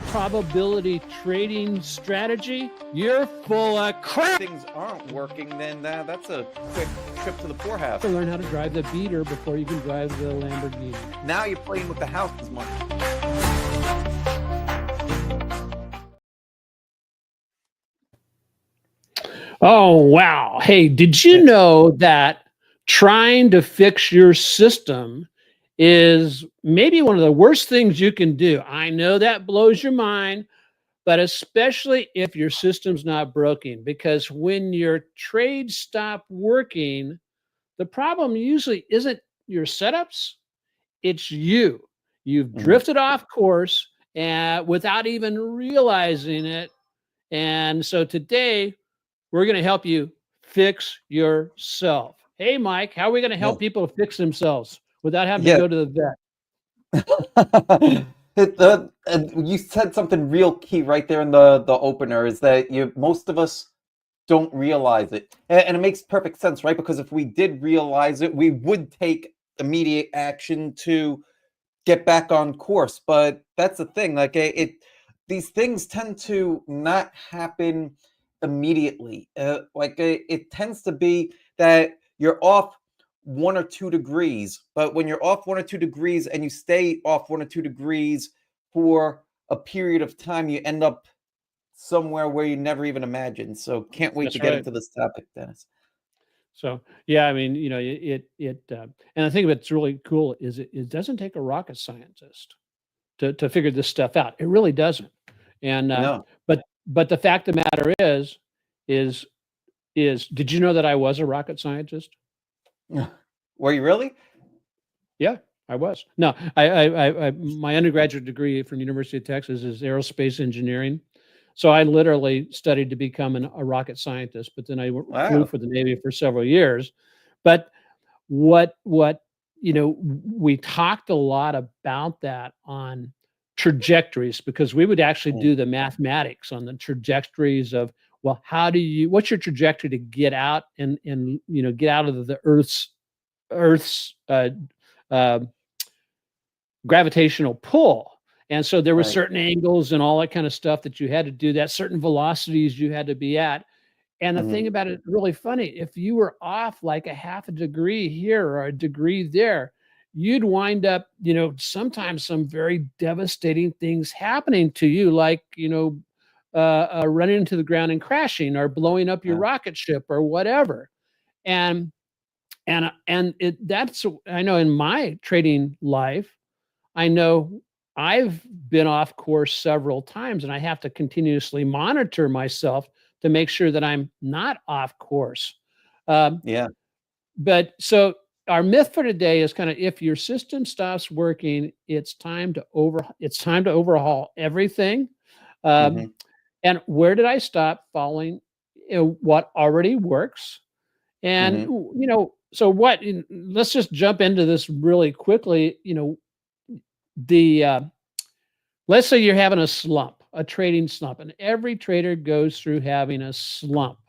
probability trading strategy, you're full of crap. Things aren't working, then that's a quick trip to the poorhouse. To learn how to drive the beater before you can drive the Lamborghini. Now you're playing with the house's money. Oh, wow. Hey, did you know that trying to fix your system is maybe one of the worst things you can do? I know that blows your mind, but especially if your system's not broken, because when your trades stop working, the problem usually isn't your setups, it's you. You've drifted off course without even realizing it. And so today, we're going to help you fix yourself. Hey, Mike, how are we going to help people fix themselves without having to go to the vet? You said something real key right there in the opener, is that most of us don't realize it. And it makes perfect sense, right? Because if we did realize it, we would take immediate action to get back on course. But that's the thing, like these things tend to not happen immediately. It tends to be that you're off 1 or 2 degrees, but when you're off 1 or 2 degrees and you stay off 1 or 2 degrees for a period of time, you end up somewhere where you never even imagined. So can't wait to get into this topic, Dennis. So yeah, I mean, you know, and I think what's really cool is it doesn't take a rocket scientist to figure this stuff out. It really doesn't. And No. But the fact of the matter is, did you know that I was a rocket scientist? Were you really? Yeah, I was. No, I my undergraduate degree from the University of Texas is aerospace engineering. So I literally studied to become a rocket scientist, but then I flew for the Navy for several years. But what you know, we talked a lot about that on trajectories, because we would actually do the mathematics on the trajectories of, well, what's your trajectory to get out and you know, get out of the Earth's gravitational pull. And so there were certain angles and all that kind of stuff that you had to do, that certain velocities you had to be at. And the thing about it, really funny, if you were off like a half a degree here or a degree there, you'd wind up, you know, sometimes some very devastating things happening to you, like, you know, running into the ground and crashing, or blowing up your rocket ship, or whatever. And that's, I know in my trading life, I know I've been off course several times, and I have to continuously monitor myself to make sure that I'm not off course. But so our myth for today is kind of, if your system stops working, it's time to overhaul everything. And where did I stop following what already works? And you know, so let's just jump into this really quickly. You know, let's say you're having a slump, a trading slump, and every trader goes through having a slump.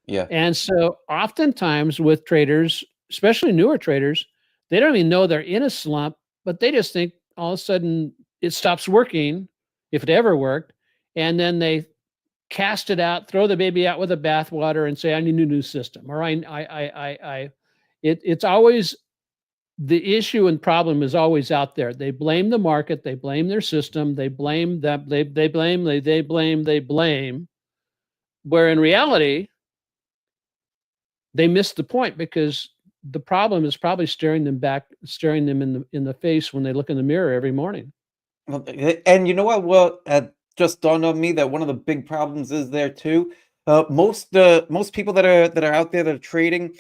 Yeah. And so oftentimes with traders, especially newer traders, they don't even know they're in a slump, but they just think all of a sudden it stops working, if it ever worked, and then they cast it out, throw the baby out with the bathwater, and say, I need a new system. Or it's always, the issue and problem is always out there. They blame the market, they blame their system, they blame that, they blame, where in reality, they missed the point, because the problem is probably staring them in the face when they look in the mirror every morning. And you know what? Well, just dawned on me that one of the big problems is there too. Most people that are out there that are trading,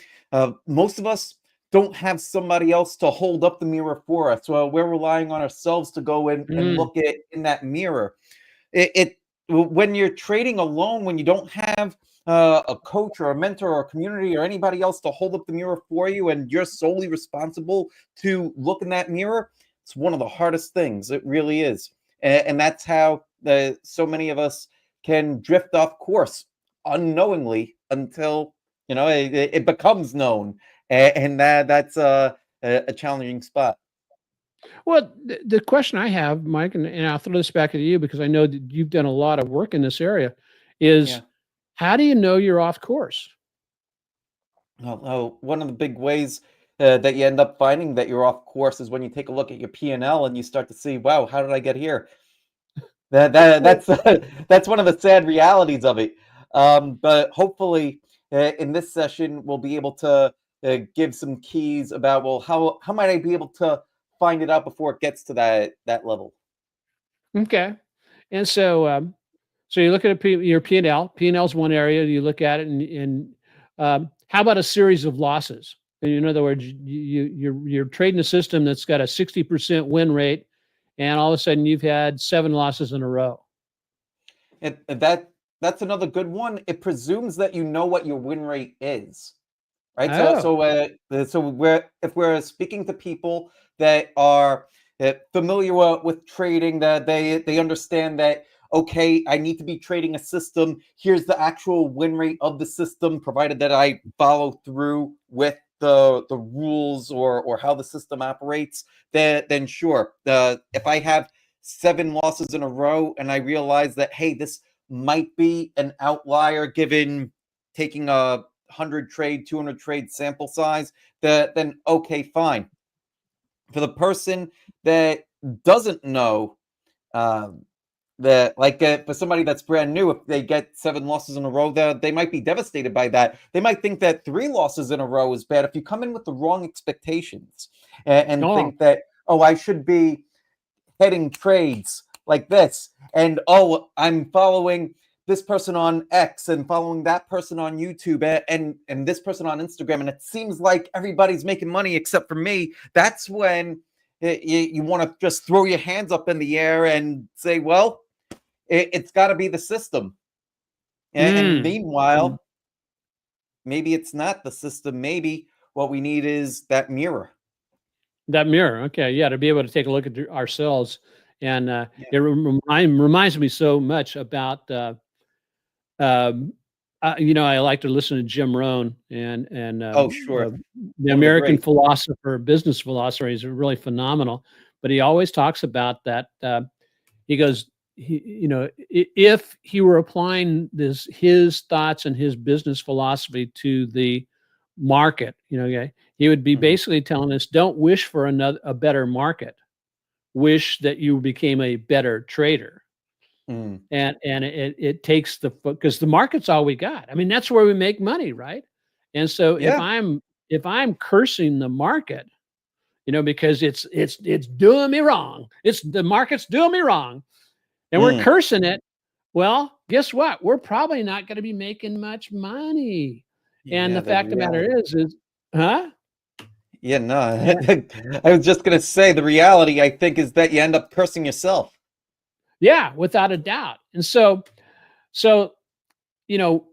most of us don't have somebody else to hold up the mirror for us. Well, we're relying on ourselves to go in and look at in that mirror. When you're trading alone, when you don't have a coach or a mentor or a community or anybody else to hold up the mirror for you, and you're solely responsible to look in that mirror, it's one of the hardest things. It really is. And that's how so many of us can drift off course unknowingly until, you know, it becomes known. And that's a challenging spot. Well, the question I have, Mike, and I'll throw this back at you because I know that you've done a lot of work in this area, is Yeah. how do you know you're off course? One of the big ways that you end up finding that you're off course is when you take a look at your P&L and you start to see, wow, how did I get here? Well, That's that's one of the sad realities of it. But hopefully, in this session, we'll be able to give some keys about, well, how might I be able to find it out before it gets to that level? okay. And so you look at your P&L. P&L is one area you look at it, and how about a series of losses? In other words, you're trading a system that's got a 60% win rate, and all of a sudden you've had 7 losses in a row. That's another good one. It presumes that you know what your win rate is. Right? Oh, So we're if we're speaking to people that are familiar with trading, that they understand that, okay, I need to be trading a system. Here's the actual win rate of the system, provided that I follow through with the rules or how the system operates. Then sure, if I have 7 losses in a row and I realize that, hey, this might be an outlier given taking a 100 trade, 200 trade sample size, then okay, fine. For the person that doesn't know, um, that like for somebody that's brand new, if they get 7 losses in a row, they might be devastated by that. They might think that 3 losses in a row is bad. If you come in with the wrong expectations and oh, think that, oh, I should be heading trades like this, and oh, I'm following this person on X and following that person on YouTube and this person on Instagram, and it seems like everybody's making money except for me. That's when you want to just throw your hands up in the air and say, well, it's got to be the system. And mm, mm, meanwhile, maybe it's not the system. Maybe what we need is that mirror. that mirror. Okay, yeah, to be able to take a look at ourselves, and Yeah. it reminds me so much about. Um, I like to listen to Jim Rohn and Oh, sure. the One of the American greats. philosopher, business philosopher. He's really phenomenal, but he always talks about that. He goes, if he were applying his thoughts and his business philosophy to the market, yeah, he would be Mhm. basically telling us, don't wish for a better market. Wish that you became a better trader, Mm. and it takes because the market's all we got. I mean, that's where we make money, right? And so if Yeah. I'm cursing the market, because it's doing me wrong, it's the market's doing me wrong, and we're Mm. cursing it. Well, guess what? We're probably not going to be making much money. And Yeah, the the fact of the matter reality. is, huh? Yeah, no, Yeah, I was just gonna say the reality, I think, is that you end up cursing yourself. yeah, without a doubt. And so you know,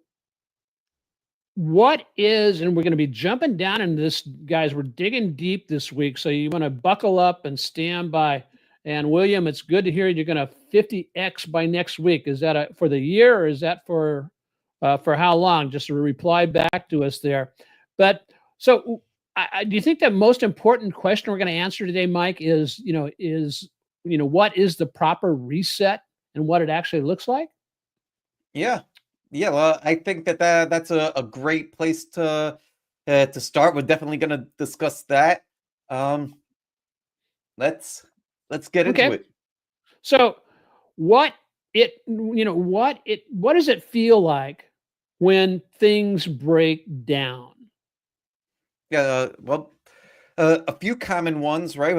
what is, and we're going to be jumping down into this, guys. We're digging deep this week, so you want to buckle up and stand by. And William, it's good to hear you're going to 50x by next week. Is that for the year, or is that for how long? Just a reply back to us there. But so, do you think the most important question we're going to answer today, Mike, is what is the proper reset and what it actually looks like? Yeah, yeah. Well, I think that's a great place to start. We're definitely gonna discuss that. Um, let's let's get into Okay. it. So what what does it feel like when things break down? Yeah. Well, a few common ones, right?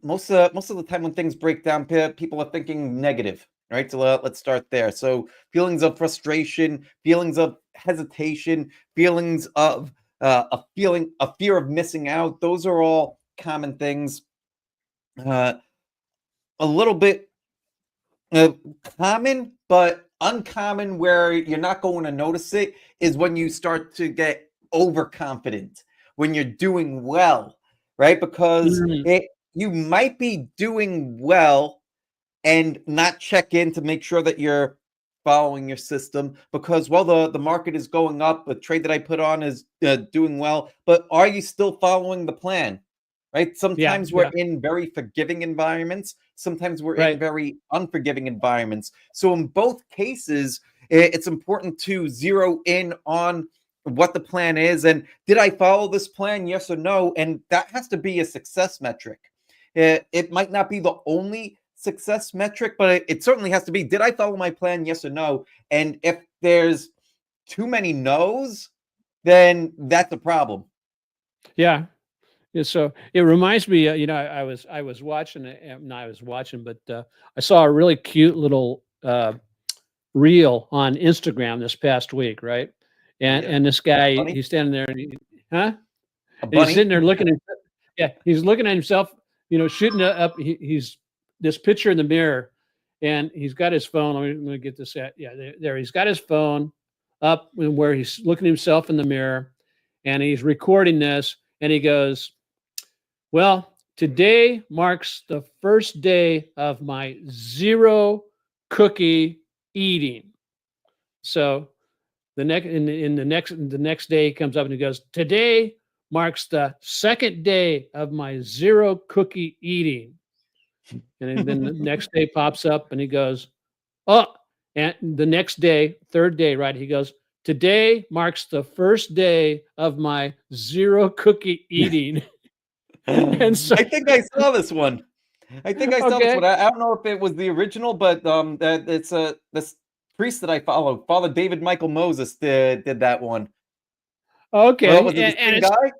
Most of the time when things break down, people are thinking negative, right? So let's start there. So feelings of frustration, feelings of hesitation, feelings of a fear of missing out. Those are all common things. Uh, a little bit uh, common, but uncommon, where you're not going to notice it, is when you start to get overconfident when you're doing well, right? Because Mm, you might be doing well and not check in to make sure that you're following your system because, well, the market is going up, the trade that I put on is doing well, but are you still following the plan? right? Yeah, Sometimes we're yeah, in very forgiving environments. Sometimes we're in right. very unforgiving environments. So in both cases, it's important to zero in on what the plan is and did I follow this plan, yes or no? And that has to be a success metric. It might not be the only success metric, but it certainly has to be, did I follow my plan, yes or no? And if there's too many no's, then that's a problem. Yeah. Yeah, so it reminds me, I was watching it, no, I was watching, but I saw a really cute little reel on Instagram this past week, right? And Yeah. and this guy, Bunny? he's standing there, and huh? A And he's sitting bunny? there looking at, yeah, he's looking at himself, shooting up. He's this picture in the mirror, and he's got his phone. Let me get this at, yeah, there. He's got his phone up where he's looking at himself in the mirror, and he's recording this, and he goes, well, today marks the first day of my zero cookie eating. So the next day he comes up and he goes, today marks the second day of my zero cookie eating. And then the next day pops up and he goes, oh, and the next day, third day, right? He goes, today marks the first day of my zero cookie eating. And so, I think I saw this one. I think I saw this okay. one. I don't know if it was the original, but that it's this priest that I follow, Father David Michael Moses, did that one. Well, Okay, was it the and same it's, guy?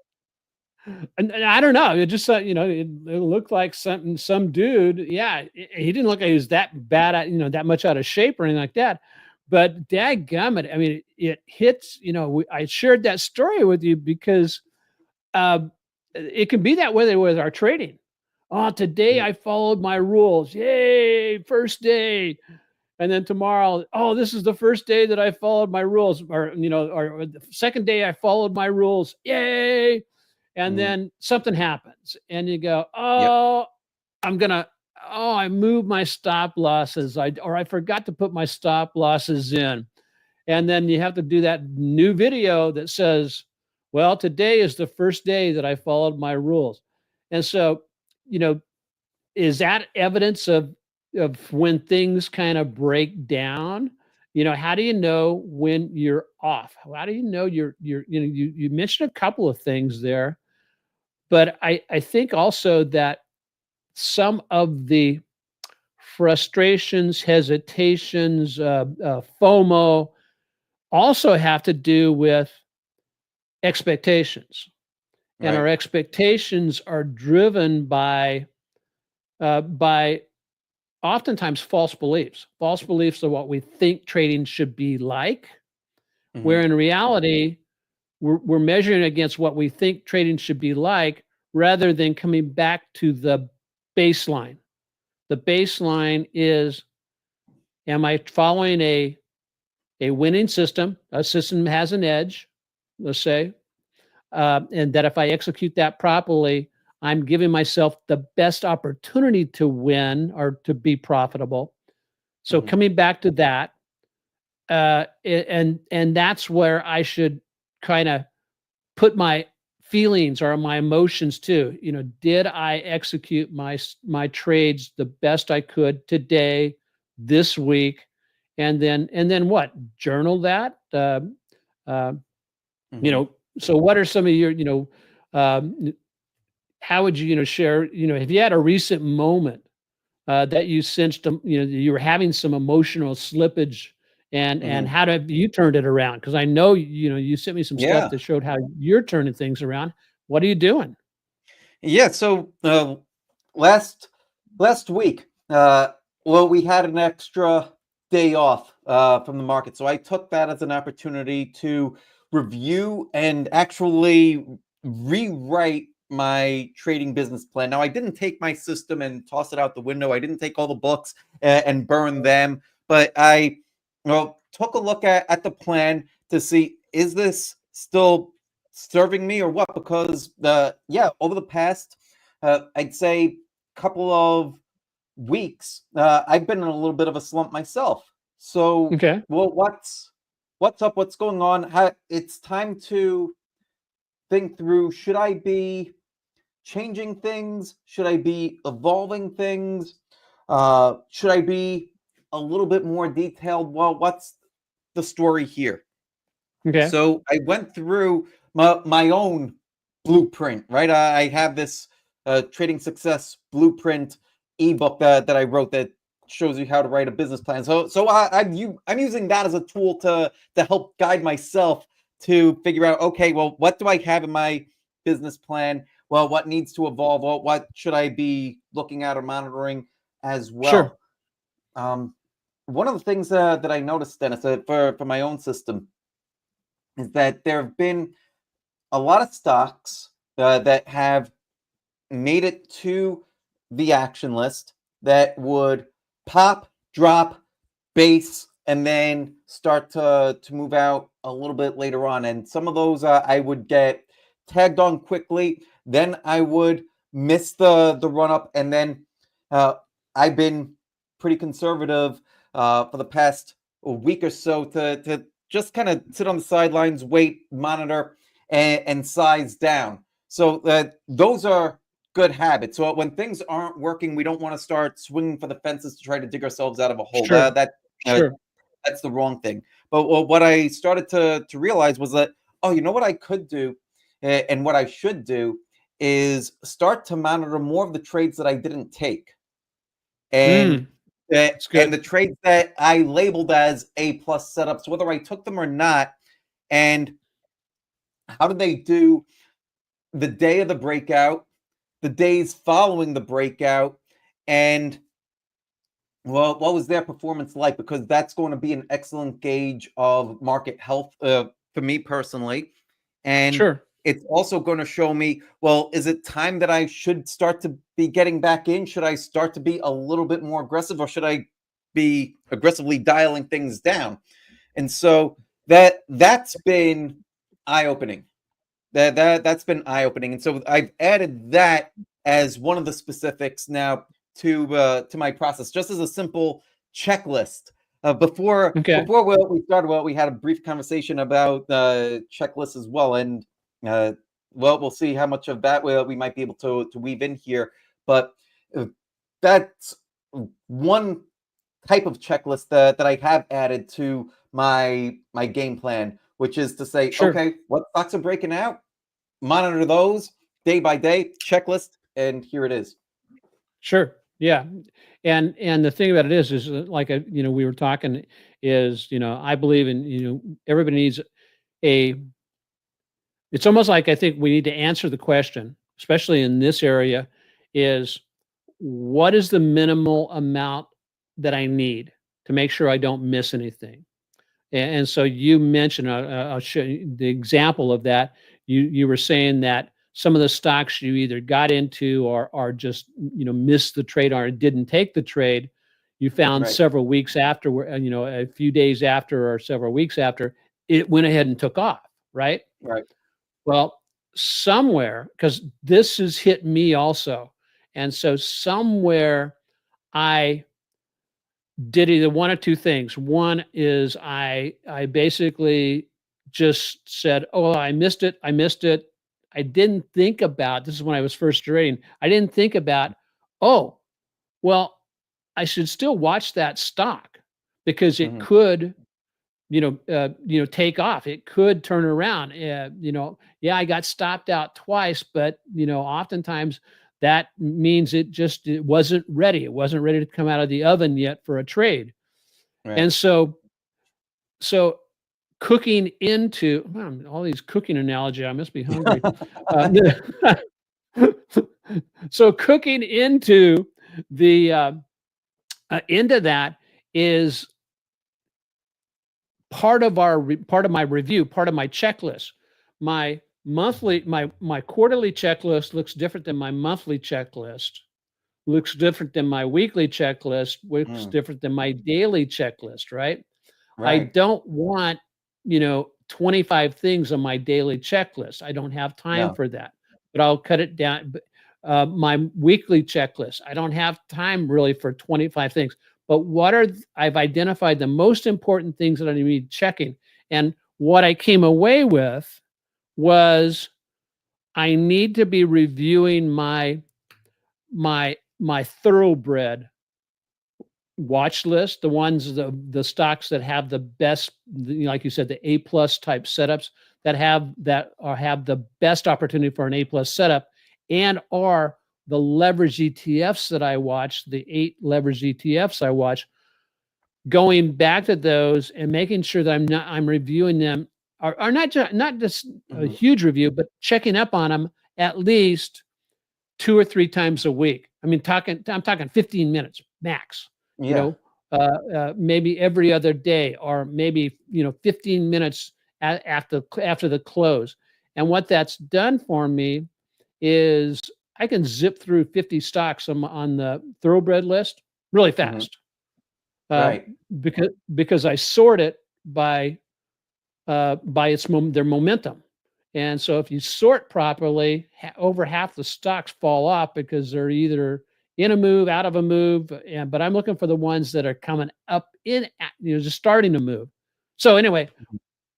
and I don't know. It just it looked like some dude. Yeah, he didn't look like he was that bad at, that much out of shape or anything like that. But dadgummit, I mean, it hits. I shared that story with you because uh, it can be that way with our trading. Oh, today Mhm. I followed my rules. Yay, first day. And then tomorrow, oh, this is the first day that I followed my rules, or the second day I followed my rules. Yay. And Mhm. then something happens and you go, Yep. oh, I'm gonna, oh, I moved my stop losses. I forgot to put my stop losses in. And then you have to do that new video that says, well, today is the first day that I followed my rules. And so, you know, is that evidence of when things kind of break down? How do you know when you're off? How do you know you mentioned a couple of things there, but I think also that some of the frustrations, hesitations, FOMO also have to do with expectations, and our Right. expectations are driven by oftentimes false beliefs of what we think trading should be like, where Mhm. in reality we're measuring against what we think trading should be like rather than coming back to the baseline. The baseline is, am I following a winning system? A system has an edge, let's say, and that if I execute that properly, I'm giving myself the best opportunity to win or to be profitable. So Mhm. coming back to that, and that's where I should kind of put my feelings or my emotions too. Did I execute my trades the best I could today, this week, and then what? Journal that. Uh, you Mhm. know. So what are some of your how would you share? Have you had a recent moment that you sensed, you were having some emotional slippage, and Mhm. how have you turned it around? Because I know you sent me some stuff Yeah. that showed how you're turning things around. What are you doing? Yeah. So last last week, well, we had an extra day off from the market, so I took that as an opportunity to review and actually rewrite my trading business plan. Now, I didn't take my system and toss it out the window. I didn't take all the books and burn them, but I, well, took a look at the plan to see, is this still serving me or what? Because yeah, over the past I'd say couple of weeks, I've been in a little bit of a slump myself. So, Okay. well, what's up? What's going on? It's time to think through. Should I be changing things? Should I be evolving things? Should I be a little bit more detailed? Well, what's the story here? Okay. So I went through my own blueprint, right? I have this trading success blueprint ebook that I wrote that shows you how to write a business plan. I'm using that as a tool to help guide myself to figure out, okay, well, what do I have in my business plan? Well, what needs to evolve? Well, what should I be looking at or monitoring as Sure. well? Um, One of the things that I noticed, Dennis, for my own system is that there have been a lot of stocks that have made it to the action list that would pop, drop, base, and then start to move out a little bit later on. And some of those I would get tagged on quickly. Then I would miss the run up, and then uh, I've been pretty conservative for the past week or so to just kind of sit on the sidelines, wait, monitor, and size down. So those are good habits. So when things aren't working, we don't want to start swinging for the fences to try to dig ourselves out of a hole. Sure. Uh, Sure. that's the wrong thing. But what I started to realize was that, oh, you know what I could do, and what I should do is start to monitor more of the trades that I didn't take, and Mm, that's good. the trades that I labeled as A plus setups, whether I took them or not, and how did they do the day of the breakout, the days following the breakout, and well, what was their performance like? Because that's going to be an excellent gauge of market health for me personally. And Sure. it's also going to show me, well, is it time that I should start to be getting back in? Should I start to be a little bit more aggressive, or should I be aggressively dialing things down? And so that's been eye-opening. That's been eye-opening. And so I've added that as one of the specifics now to my process, just as a simple checklist. Okay. Before we started, well, we had a brief conversation about checklists as well, and well, we'll see how much of that we might be able to weave in here. But uh, that's one type of checklist that I have added to my game plan, which is to say, Sure. okay, what stocks are breaking out? Monitor those day by day, checklist, and here it is. Sure. Yeah. And the thing about it is like, we were talking is, I believe in, everybody needs a it's almost like I think we need to answer the question, especially in this area, is what is the minimal amount that I need to make sure I don't miss anything? And so you mentioned, I'll show you the example of that. You were saying that some of the stocks you either got into or just missed the trade or didn't take the trade. You found Right, several weeks after, a few days after or several weeks after, it went ahead and took off, right? right. Well, somewhere, because this has hit me also, and so somewhere I did either one of two things. One is I basically just said, "Oh, I missed it. I missed it." I didn't think about this is when I was first trading. I didn't think about, "Oh, well, I should still watch that stock because it Mhm. could take off. It could turn around. Yeah, I got stopped out twice, but oftentimes that means it wasn't ready. It wasn't ready to come out of the oven yet for a trade. Right. And so cooking into man, all these cooking analogy, I must be hungry. Uh, so cooking the into that is part of my review, part of my checklist. My quarterly checklist looks different than my monthly checklist, looks different than my weekly checklist, looks Mm, different than my daily checklist, right? I right. don't want, 25 things on my daily checklist. I don't have time No. for that, but I'll cut it down. My weekly checklist, I don't have time really for 25 things. But I've identified the most important things that I need checking. And what I came away with was I need to be reviewing my thoroughbred watch list, the ones the stocks that have the best, like you said, the A plus type setups have the best opportunity for an A plus setup, and are the leverage ETFs that I watch, the 8 leverage ETFs I watch, going back to those and making sure that I'm reviewing them, are not just a Mhm. huge review, but checking up on them at least 2 or 3 times a week. I mean, I'm talking 15 minutes max, you Yeah. know, maybe every other day, or maybe, 15 minutes after the close. And what that's done for me is I can zip through 50 stocks on the thoroughbred list really Mhm. fast, uh, Right. because I sort it by their momentum. And so if you sort properly, over half the stocks fall off because they're either in a move, out of a move. And but I'm looking for the ones that are coming up just starting to move. So anyway,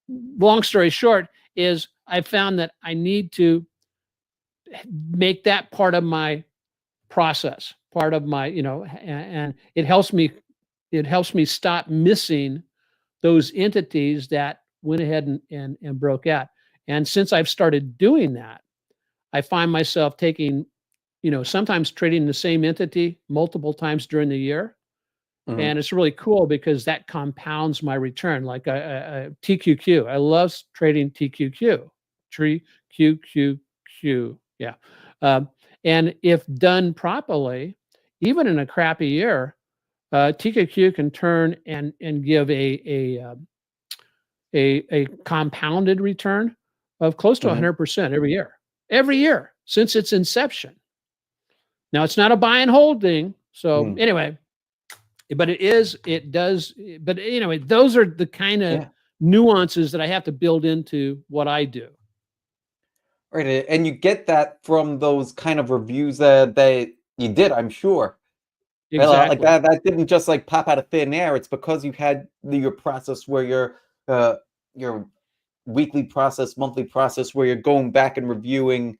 Mhm. long story short is I found that I need to make that part of my process, part of my, and it helps me stop missing those entities that went ahead and broke out. And since I've started doing that, I find myself taking, sometimes trading the same entity multiple times during the year. Mhm. And it's really cool because that compounds my return. Like TQQ, I love trading TQQ, tree QQQ. Yeah. Um, and if done properly, even in a crappy year, TQQ can turn and give a compounded return of close to Mhm. 100% every year since its inception. Now it's not a buy and hold thing. So Mhm. anyway, but it does, but anyway, those are the kind of Yeah. nuances that I have to build into what I do. Right. And you get that from those kind of reviews that you did, I'm sure. Right, like Exactly. that didn't just like pop out of thin air. It's because you had your process where your weekly process, monthly process where you're going back and reviewing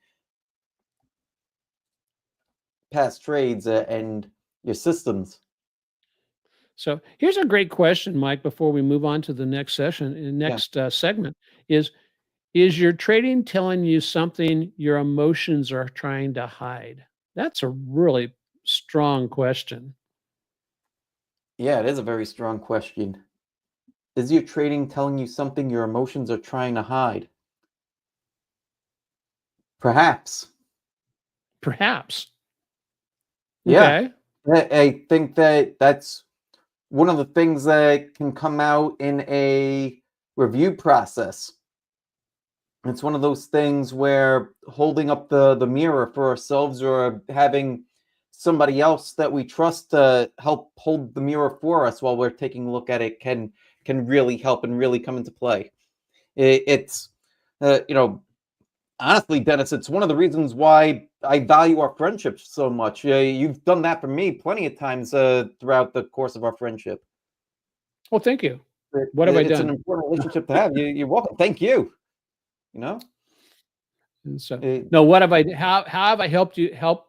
past trades and your systems. So here's a great question, Mike, before we move on to the next session, Yeah. next segment is, Is your trading telling you something your emotions are trying to hide? That's a really strong question. Yeah, it is a very strong question. Is your trading telling you something your emotions are trying to hide? Perhaps. Perhaps. Yeah. Okay. I think that that's one of the things that can come out in a review process. It's one of those things where holding up the mirror for ourselves or having somebody else that we trust to help hold the mirror for us while we're taking a look at it can really help and really come into play. It's you know, honestly, Dennis, it's one of the reasons why I value our friendship so much. You've done that for me plenty of times throughout the course of our friendship. Well, thank you. What have I It's an done? important relationship to have. You're welcome. Thank you. You know, And so, it, no, what have I, how have I helped you help?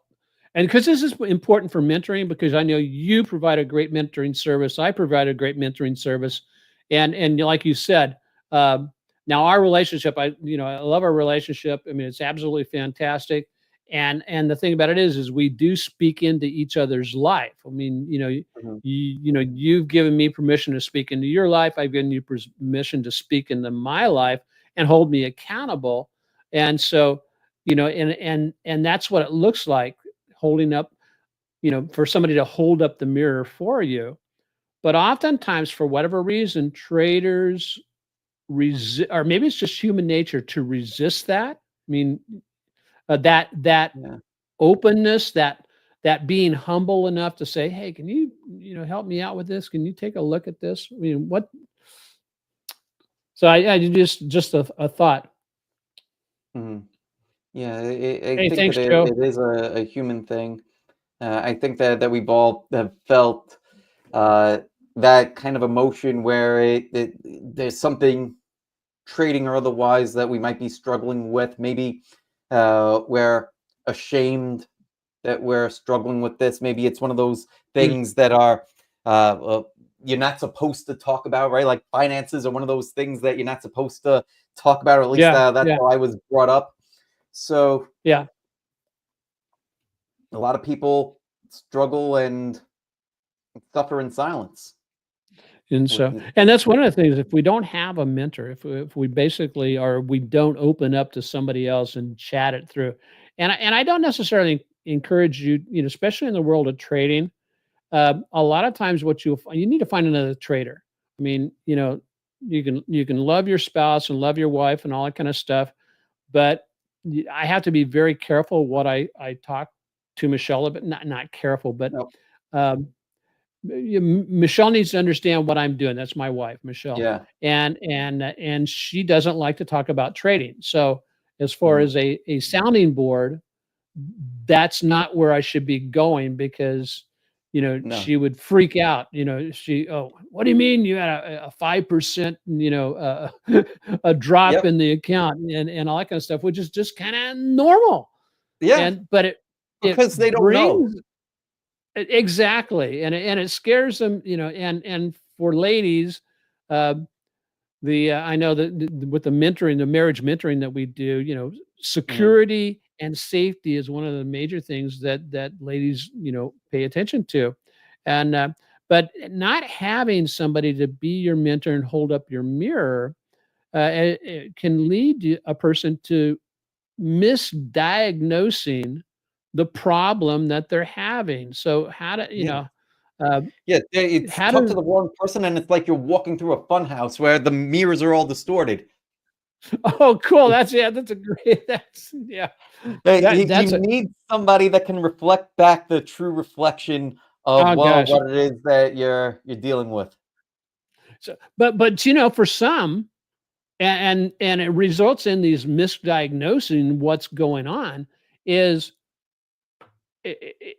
And because this is important for mentoring, because I know you provide a great mentoring service. I provide a great mentoring service. And like you said, um, now our relationship, I love our relationship. I mean, it's absolutely fantastic. And the thing about it is we do speak into each other's life. I mean, Mhm. you've given me permission to speak into your life. I've given you permission to speak into my life and hold me accountable. And so, and that's what it looks like, holding up, for somebody to hold up the mirror for you. But oftentimes, for whatever reason, traders resist, or maybe it's just human nature to resist that. I mean, that Yeah. openness, that being humble enough to say, "Hey, can you help me out with this? Can you take a look at this?" I mean, what? So I just a thought. Mhm. Yeah, I Hey, think that thanks, Joe. it is a human thing. I think that we've all have felt uh, that kind of emotion where there's something trading or otherwise that we might be struggling with. Maybe we're ashamed that we're struggling with this. Maybe it's one of those Mm. things that are you're not supposed to talk about, right? Like finances are one of those things that you're not supposed to talk about, or at least Yeah, that's yeah, how I was brought up. So yeah. a lot of people struggle and suffer in silence And with so, this. and that's one of the things. If we don't have a mentor, if we basically are, we don't open up to somebody else and chat it through. And I don't necessarily encourage you, especially in the world of trading. A lot of times, what you need to find another trader. I mean, you can love your spouse and love your wife and all that kind of stuff, but I have to be very careful what I talk to Michelle about. Not careful, but No. um, Michelle needs to understand what I'm doing. That's my wife, Michelle, Yeah. and she doesn't like to talk about trading. So as far Mhm. as a sounding board, that's not where I should be going because No. she would freak out. Oh, what do you mean you had a 5% a drop Yep. in the account and all that kind of stuff, which is just kind of normal. Yeah. And but it Because they don't know. brings exactly, and it scares them, and for ladies, uh, I know that with the mentoring, the marriage mentoring that we do, Mhm. security and safety is one of the major things that ladies, pay attention to, and but not having somebody to be your mentor and hold up your mirror, it can lead a person to misdiagnosing the problem that they're having. So how to, Yeah. uh, Yeah, it's how talk to does the wrong person, and it's like you're walking through a fun house where the mirrors are all distorted. oh, cool. That's a great, yeah, You that's a, need somebody that can reflect back the true reflection of, oh well, gosh. what it is that you're dealing with. So, but for some, and it results in these misdiagnosing what's going on is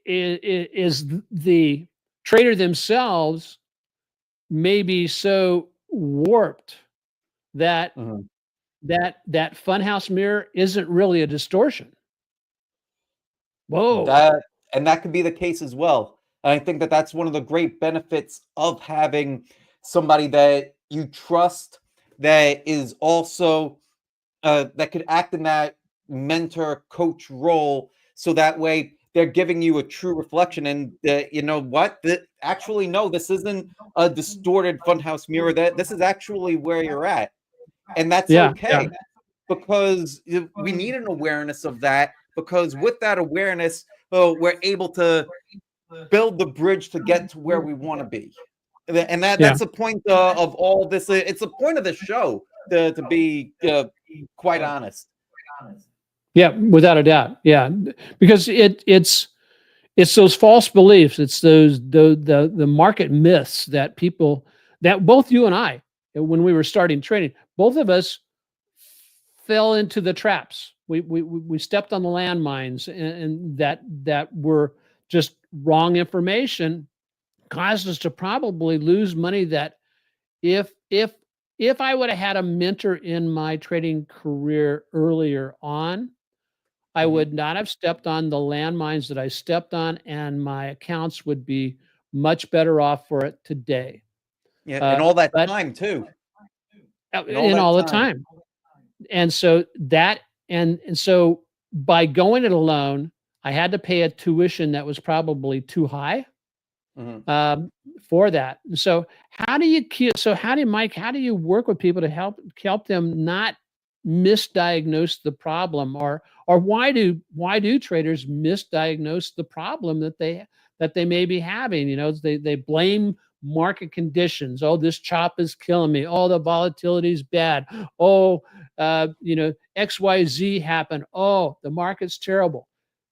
is the trader themselves may be so warped that Mhm. that funhouse mirror isn't really a distortion. Whoa. That and that could be the case as well. And I think that that's one of the great benefits of having somebody that you trust that is also that could act in that mentor coach role, so that way they're giving you a true reflection and you know what, that actually no, this isn't a distorted funhouse mirror, that this is actually where you're at, and that's Yeah, yeah, okay, because we need an awareness of that, because with that awareness, we're able to build the bridge to get to where we want to be. And yeah. that's the point of all this. It's the point of the show, to be quite honest. Yeah, without a doubt. Yeah. Because it's those false beliefs. It's those the market myths that people that both you and I, when we were starting trading, both of us fell into the traps. We stepped on the landmines and that were just wrong information caused us to probably lose money that if if if I would have had a mentor in my trading career earlier on, I Mhm. would not have stepped on the landmines that I stepped on, and my accounts would be much better off for it today. Yeah, and all that But time too, and all in that all the time. time, and so that and so by going it alone, I had to pay a tuition that was probably too high Mhm. um, for that. So how do you keep? So how do you, Mike? How do you work with people to help them not misdiagnose the problem, or why do traders misdiagnose the problem that they may be having? They blame market conditions. Oh, this chop is killing me. Oh, the volatility is bad. Oh, XYZ happened. Oh, the market's terrible.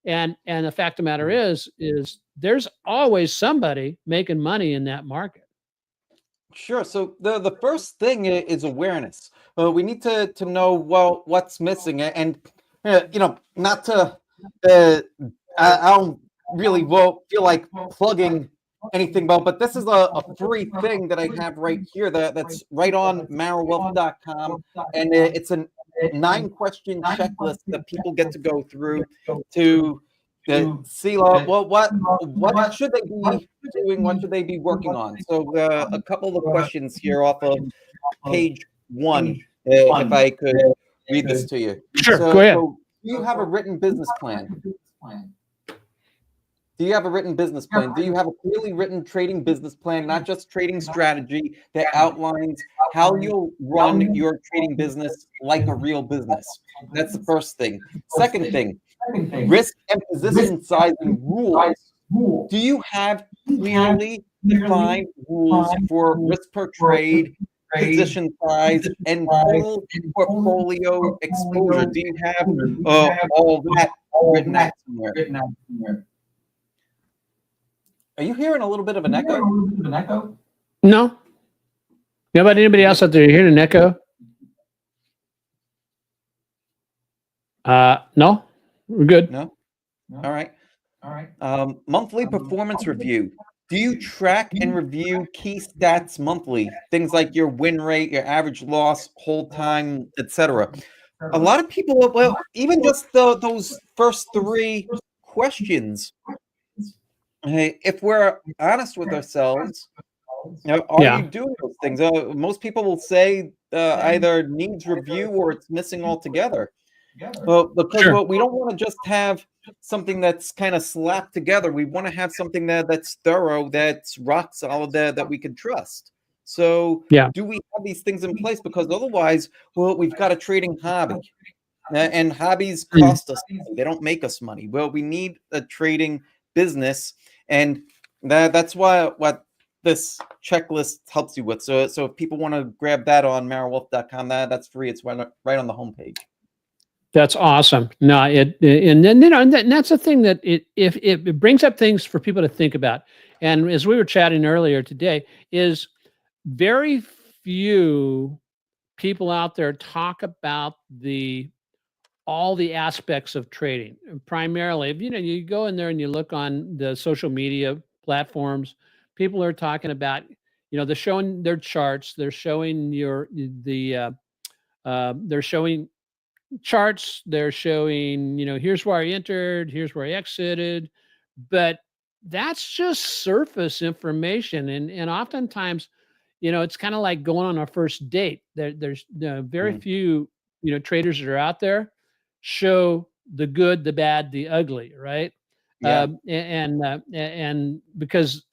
And the fact of the matter Mhm. is there's always somebody making money in that market. Sure. So the first thing is awareness. We need to know, well, what's missing, and not to. Uh, I don't really feel like plugging anything, but this is a free thing that I have right here, that's right on marrowwealth.com, and it's an 9-question checklist that people get to go through to see, well, what should they be doing? What should they be working on? So a couple of questions here off of page 1, if I could read this to you. Sure, So, go ahead. do you have a written business plan? Do you have a written business plan? Do you have a clearly written trading business plan, not just trading strategy, that outlines how you'll run your trading business like a real business? That's the first thing. Second thing, risk and position sizing rules. Do you have clearly defined rules for risk per trade, position size, and total portfolio exposure? Do you have all that written out somewhere? Are you hearing a little bit of an echo? No. How about anybody else out there? You hearing an echo? No, we're good. No? All right. Monthly performance review. Do you track and review key stats monthly? Things like your win rate, your average loss, hold time, etc. A lot of people, well, even just those first 3 questions, if we're honest with ourselves, are you doing those things? Most people will say either needs review or it's missing altogether. Well, because we don't want to just have something that's kind of slapped together. We want to have something that's thorough, that's rock solid, that we can trust. So do we have these things in place? Because otherwise, well, we've got a trading hobby. And hobbies cost us money. They don't make us money. Well, we need a trading business, and that's what this checklist helps you with. So if people want to grab that on marilwolf.com, that's free. It's right on the homepage. That's awesome. No, and that's the thing that it brings up things for people to think about. And as we were chatting earlier today, is very few people out there talk about all the aspects of trading. And primarily, if you go in there and you look on the social media platforms, people are talking about, they're showing their charts, they're showing they're showing charts, they're showing, here's where I entered, here's where I exited, but that's just surface information. And oftentimes, it's kind of like going on a first date. There's very few, traders that are out there show the good, the bad, the ugly, right? Yeah. And because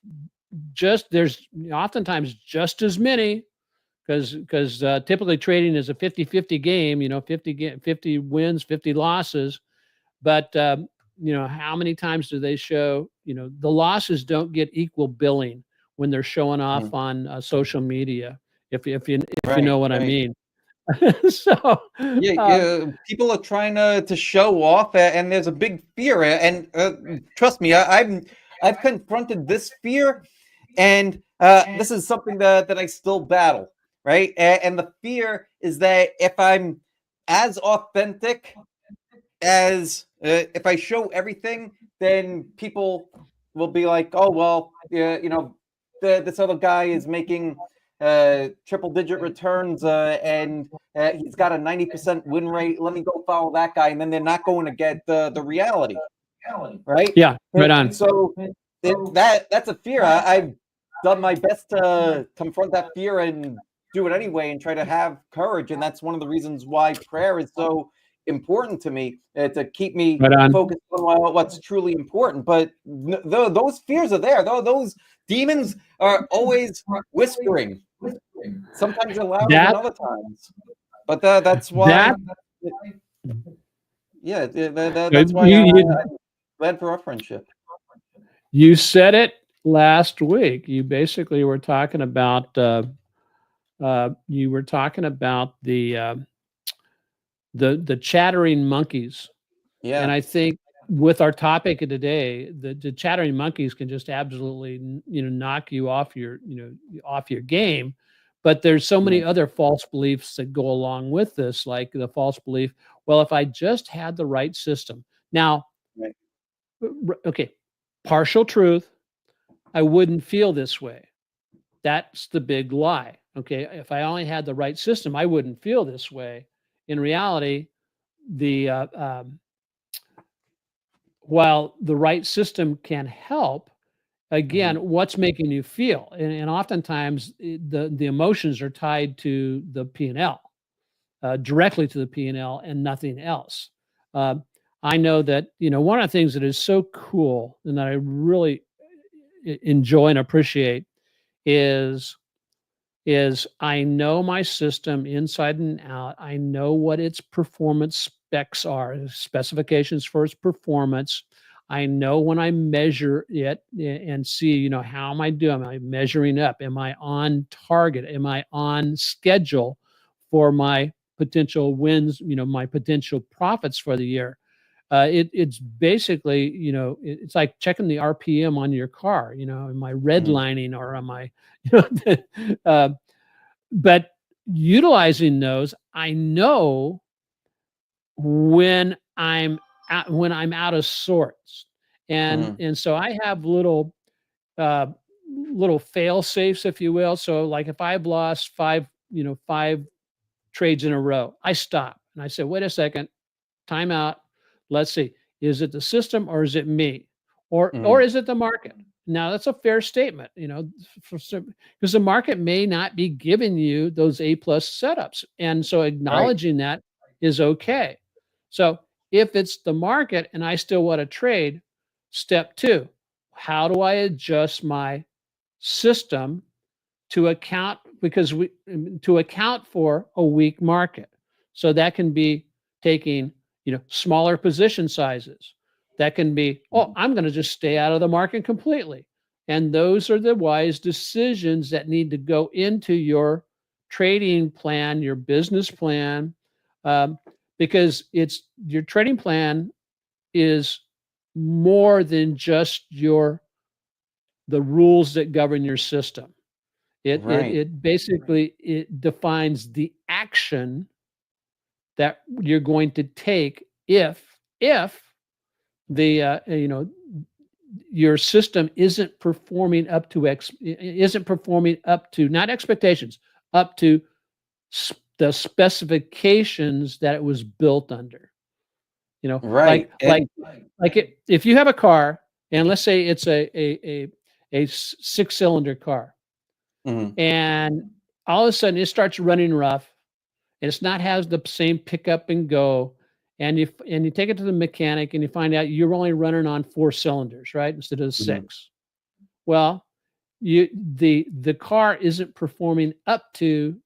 there's oftentimes just as many, because typically trading is a 50-50 game, 50 wins, 50 losses. But how many times do they show, the losses don't get equal billing when they're showing off on social media, if you know what I mean. So people are trying to show off, and there's a big fear, and trust me, I've confronted this fear, and this is something that I still battle, right? And the fear is that if I'm as authentic as if I show everything, then people will be like, oh well, this other guy is making triple-digit returns, and he's got a 90% win rate. Let me go follow that guy, and then they're not going to get the reality, right? Yeah, right on. So that's a fear. I've done my best to confront that fear and do it anyway, and try to have courage, and that's one of the reasons why prayer is so important to me, to keep me focused on what's truly important. But those fears are there. Those demons are always whispering. Sometimes they're louder than other times. But that's why. That's why I'm glad for our friendship. You said it last week. You basically were talking about. You were talking about the chattering monkeys. Yeah. And I think with our topic of today, the chattering monkeys can just absolutely, knock you off your game. But there's so many other false beliefs that go along with this, like the false belief, well, if I just had the right system. Now, okay, partial truth, I wouldn't feel this way. That's the big lie. Okay, if I only had the right system, I wouldn't feel this way. in reality, the while the right system can help, Mhm. again, what's making you feel? And oftentimes the emotions are tied to the P&L, directly to the P&L and nothing else. Um, I know that, one of the things that is so cool and that I really enjoy and appreciate is I know my system inside and out. I know what its performance specs are, specifications for its performance. I know when I measure it and see, how am I doing? Am I measuring up? Am I on target? Am I on schedule for my potential wins, my potential profits for the year? It's basically, it's like checking the RPM on your car. Am I Mhm. redlining or am I, uh, but utilizing those, I know when I'm out of sorts. And Mhm. and so I have uh little fail safes, if you will. So like if I've lost five trades in a row, I stop and I say, wait a second, time out. Let's see. Is it the system or is it me? Or Mhm. is it the market? Now that's a fair statement, because the market may not be giving you those A plus setups. And so Right. acknowledging that is okay. So if it's the market and I still want to trade, step two, how do I adjust my system to account to account for a weak market. So that can be taking, smaller position sizes. That can be, oh, Mhm. I'm going to just stay out of the market completely. And those are the wise decisions that need to go into your trading plan, your business plan, um, because it's your trading plan is more than just the rules that govern your system. Right. It basically it defines the action that you're going to take if the your system isn't performing up to not expectations, up to the specifications that it was built under. Right. And If you have a car and let's say it's a six-cylinder car, mhm. and all of a sudden it starts running rough and it's not has the same pickup and go, and you take it to the mechanic and you find out you're only running on four cylinders, right, instead of Mhm. six. Well, the car isn't performing up to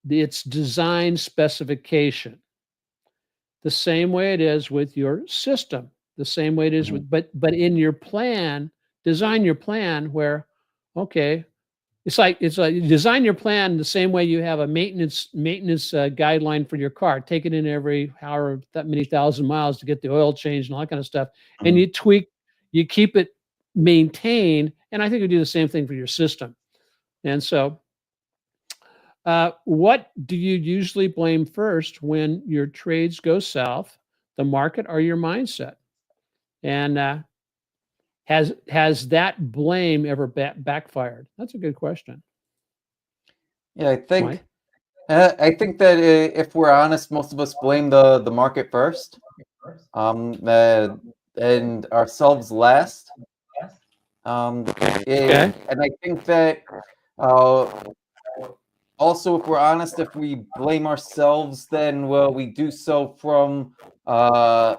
its design specification. The same way it is with your system, the same way it is Mhm. but in your plan, design your plan where, okay, it's like you design your plan the same way you have a maintenance guideline for your car. Take it in every however that many thousand miles to get the oil changed and all that kind of stuff, and Mhm. you keep it maintained. And I think we do the same thing for your system. And so, what do you usually blame first when your trades go south? The market or your mindset? And has that blame ever backfired? That's a good question, Yeah, Mike. I think that if we're honest, most of us blame the market first, and ourselves last. Um, Okay. and I think that uh, also, if we're honest, if we blame ourselves, then well, we do so from a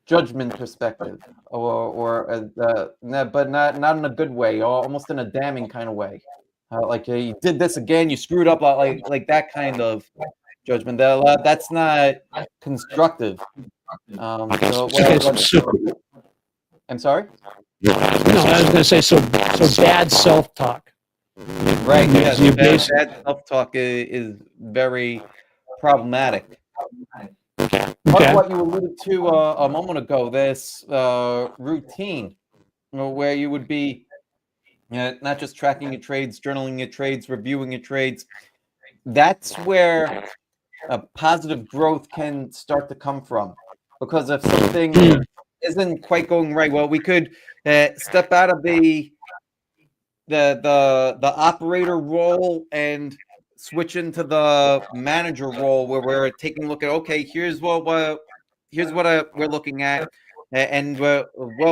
judgment perspective, but not in a good way, or almost in a damning kind of way. Like you did this again, you screwed up, like that kind of judgment. That's not constructive. So Okay. what I'm sorry. No, I was going to say so bad self-talk. Right? Is Yes, you base bad self-talk is very problematic. Part of okay. what you alluded to a moment ago, this routine, where you would be not just tracking your trades, journaling your trades, reviewing your trades. That's where positive growth can start to come from. Because if something Mm, isn't quite going right, well, we could step out of the operator role and switch into the manager role where we're taking a look at, okay, here's what we're looking at, and well,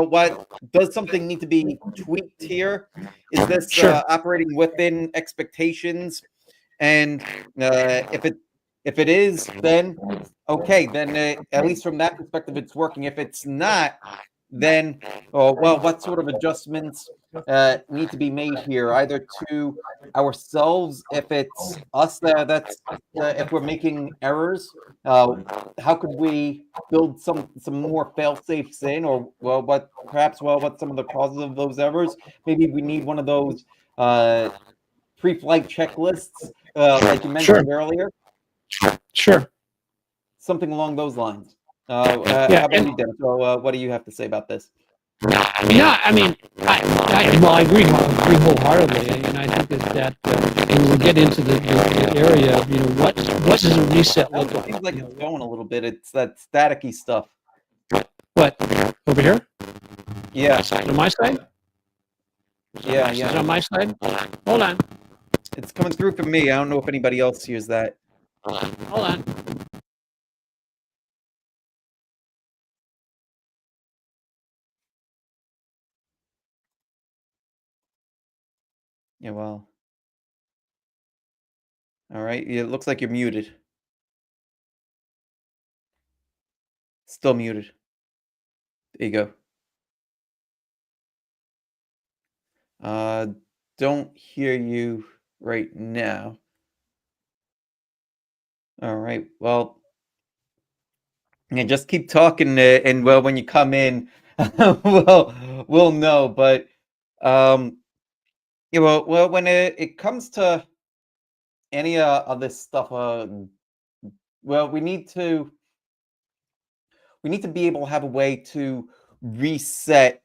what does something need to be tweaked here? Is this Sure. operating within expectations? And if it is, then okay, then at least from that perspective, it's working. If it's not, then well, what sort of adjustments need to be made here, either to ourselves, if it's us that's if we're making errors, how could we build some more fail safes in, or well, what some of the causes of those errors? Maybe we need one of those pre-flight checklists, like you Sure. mentioned earlier, Sure. something along those lines. Yeah. How about you, Dennis? So, what do you have to say about this? Yeah, I mean, I agree wholeheartedly, and I think is that when we get into the area of, what does a reset look It like? seems like it's going a little bit. It's that staticky stuff. What, over here? Yeah, On my side? yeah, Is it yeah. on my side? Hold on. It's coming through for me. I don't know if anybody else hears that. Hold on. Yeah, well. All right. It looks like you're muted. Still muted. There you go. Don't hear you right now. All right. Well, yeah, just keep talking, and well, when you come in, we'll know. But yeah, well, when it comes to any of this stuff, well, we need to be able to have a way to reset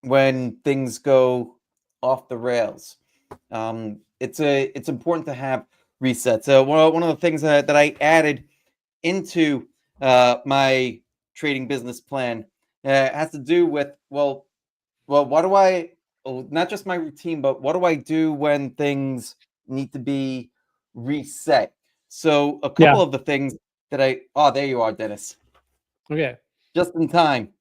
when things go off the rails. It's important to have resets. One of the things that I added into my trading business plan has to do with, what do I, not just my routine, but what do I do when things need to be reset? So a couple Yeah. of the things that there you are, Dennis, Okay. just in time.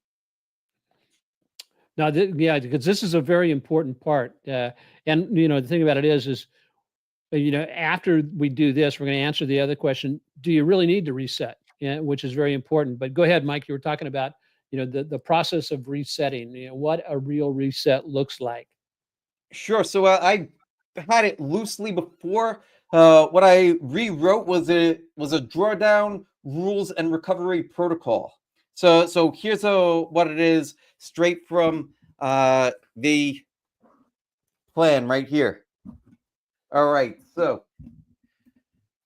Now, yeah, because this is a very important part. And the thing about it is, after we do this, we're going to answer the other question: do you really need to reset? Yeah, which is very important. But go ahead, Mike. You were talking about the process of resetting. What a real reset looks like. Sure. So I had it loosely before. What I rewrote was a drawdown rules and recovery protocol. So here's what it is, straight from the plan right here. All right. So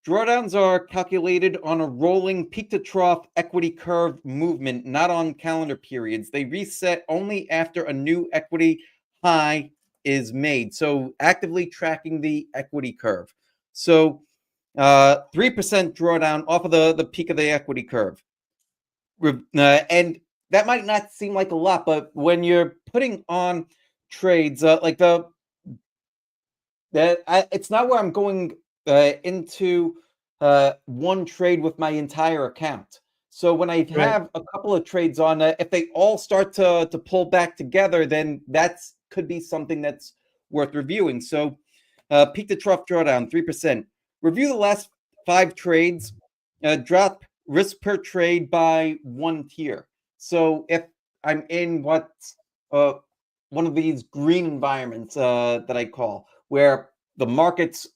drawdowns are calculated on a rolling peak to trough equity curve movement, not on calendar periods. They reset only after a new equity high is made. So actively tracking the equity curve. So 3% drawdown off of the peak of the equity curve. And that might not seem like a lot, but when you're putting on trades, it's not where I'm going into one trade with my entire account. So when I Right. have a couple of trades on, if they all start to pull back together, then that's could be something that's worth reviewing. So peak to trough drawdown, 3%. Review the last 5 trades. Drop risk per trade by 1 tier. So if I'm in one of these green environments that I call, where the market's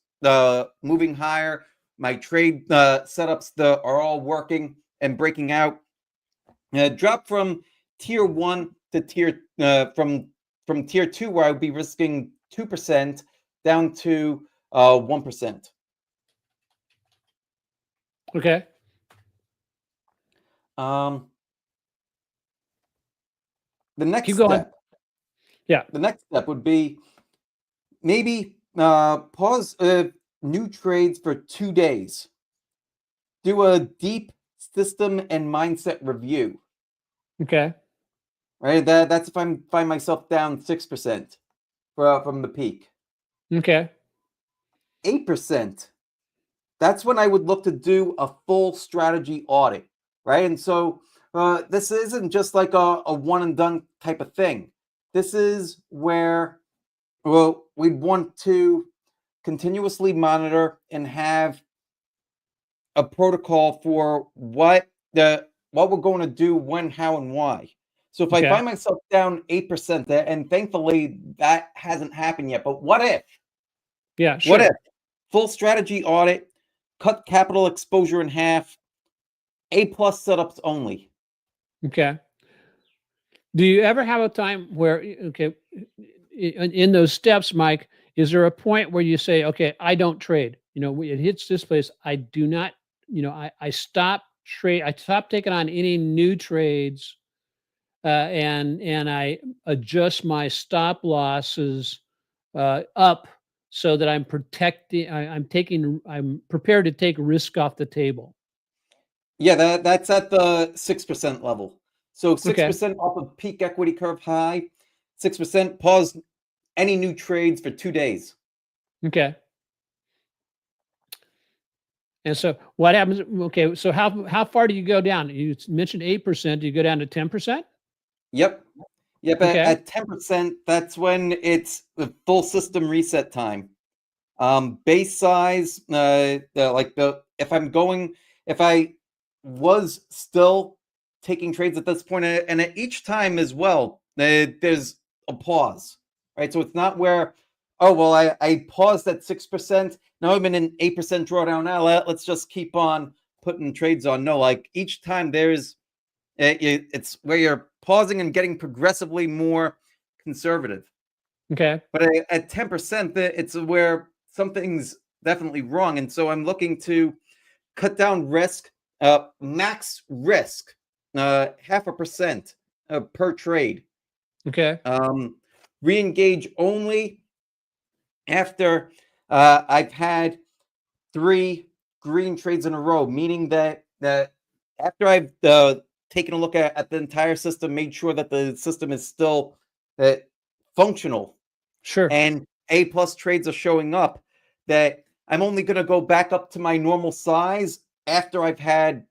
moving higher, my trade setups are all working and breaking out. Drop from tier 1 to from tier 2, where I would be risking 2%, down to 1%. Okay. Um, the next Keep going. step, Yeah. the next step would be maybe pause new trades for 2 days. Do a deep system and mindset review. Okay. Right, that's if I find myself down 6% from the peak. Okay. 8%, that's when I would look to do a full strategy audit, right? And so this isn't just like a one and done type of thing. This is where, well, we'd want to continuously monitor and have a protocol for what we're going to do, when, how, and why. So if I Okay. find myself down 8% there, and thankfully that hasn't happened yet, but what if? Yeah, What if? sure. Full strategy audit, cut capital exposure in half, A plus setups only. Okay. Do you ever have a time where, okay, in those steps, Mike, is there a point where you say, okay, I don't trade? It hits this place. I do not, I stop trade. I stop taking on any new trades, and I adjust my stop losses up so that I'm protecting. I'm prepared to take risk off the table. Yeah, that's at the 6% level. So Okay. 6% off of peak equity curve high, 6% pause any new trades for 2 days. Okay. And so what happens? Okay, so how far do you go down? You mentioned 8%. Do you go down to 10%? Yep. Yep. Okay, At 10%, that's when it's the full system reset time. Base size, if I was still taking trades at this point, and at each time as well, there's a pause, right? So it's not where, oh, well, I paused at 6%. Now I'm in an 8% drawdown. Now let's just keep on putting trades on. No, like each time it's where you're pausing and getting progressively more conservative. okay, But at 10%, it's where something's definitely wrong. And so I'm looking to cut down risk, max risk, 0.5% per trade. okay, Re-engage only after I've had 3 green trades in a row, meaning that after I've taken a look at the entire system, made sure that the system is still functional, sure. and A plus trades are showing up, that I'm only going to go back up to my normal size after I've had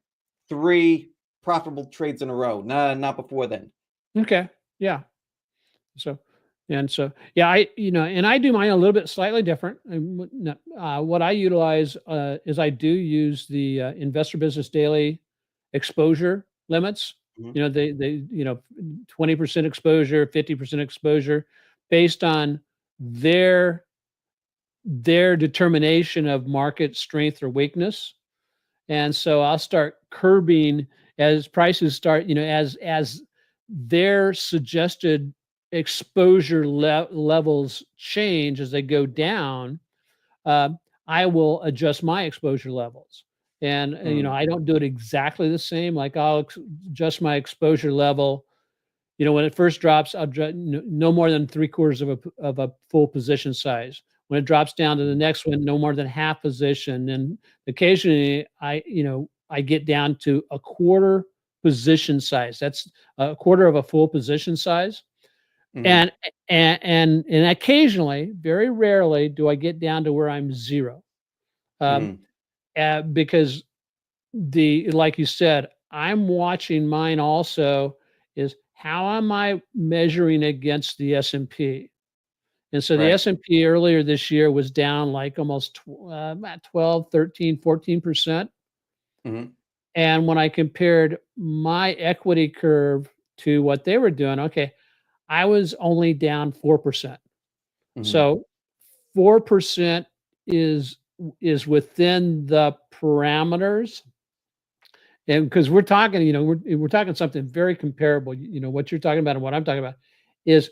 3 profitable trades in a row. Nah, not before then. Okay, yeah. So, yeah, and I do mine a little bit slightly different. What I utilize is I do use the Investor Business Daily exposure limits. Mhm. 20% exposure, 50% exposure, based on their determination of market strength or weakness. And so I'll start curbing as prices start, as their suggested exposure levels change as they go down. uh, I will adjust my exposure levels. And, Mm, I don't do it exactly the same. Like I'll adjust my exposure level. When it first drops, I'll no more than three quarters of a full position size. When it drops down to the next one, no more than half position. And occasionally, I get down to a quarter position size. That's a quarter of a full position size. mhm, And occasionally, very rarely, do I get down to where I'm zero. Um, mhm, because like you said, I'm watching mine also is how am I measuring against the S&P? And so the right. S&P earlier this year was down like almost about 12, 13, 14%. Mhm, And when I compared my equity curve to what they were doing, okay, I was only down 4%. mhm, So 4% is within the parameters. And because we're talking, we're talking something very comparable. What you're talking about and what I'm talking about is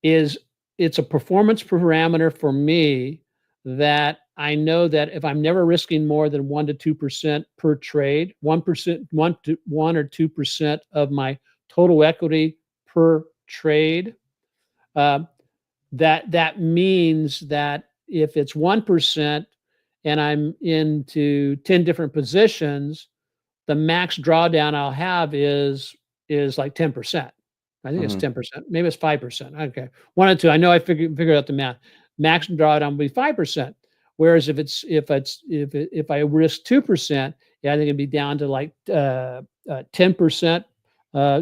is it's a performance parameter for me that I know that if I'm never risking more than 1 to 2% per trade, 1%, 1 or 2% of my total equity per trade, uh, that means that if it's 1% and I'm into 10 different positions, the max drawdown I'll have is like 10%. I think it's mhm, 10%. Maybe it's 5%. Okay. One or two. I know I figured out the math. Max drawdown will be 5%. Whereas if I risk 2%, yeah, I think it'd be down to like 10%.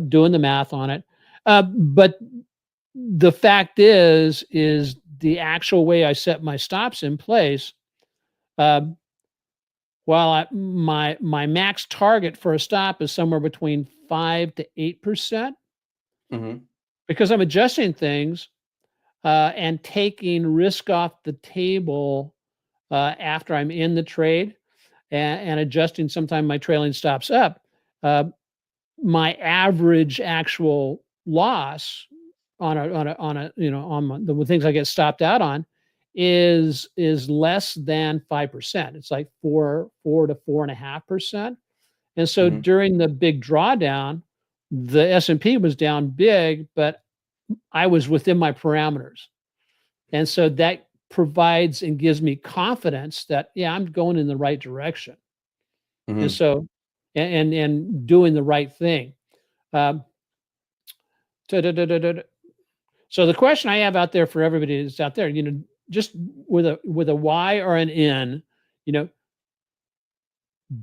Doing the math on it, but the fact is the actual way I set my stops in place. Uh, while my max target for a stop is somewhere between 5 to 8%, Hmm. because I'm adjusting things and taking risk off the table after I'm in the trade and adjusting sometimes my trailing stops up. Uh, my average actual loss on a the things I get stopped out on is less than 5%. It's like four to 4.5%. And so Hmm. during the big drawdown, the S&P was down big, but I was within my parameters. And so that provides and gives me confidence that, yeah, I'm going in the right direction. And Hmm. so, and doing the right thing. Um, so the question I have out there for everybody is out there, just with a Y or an N, you know,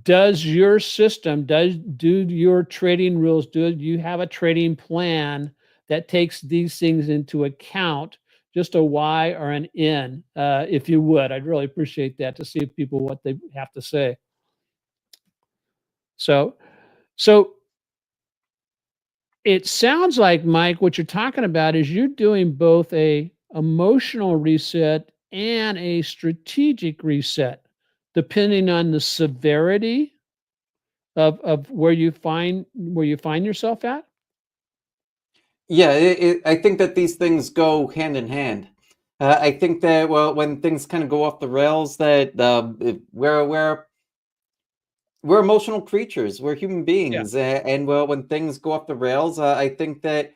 does your system, do your trading rules, do you have a trading plan that takes these things into account? Just a Y or an N, if you would. I'd really appreciate that to see people what they have to say. So it sounds like, Mike, what you're talking about is you're doing both a emotional reset and a strategic reset, depending on the severity of where you find yourself at. Yeah, I think that these things go hand in hand. I think that, well, when things kind of go off the rails, that we're emotional creatures, we're human Yeah. beings, and well, when things go off the rails, I think that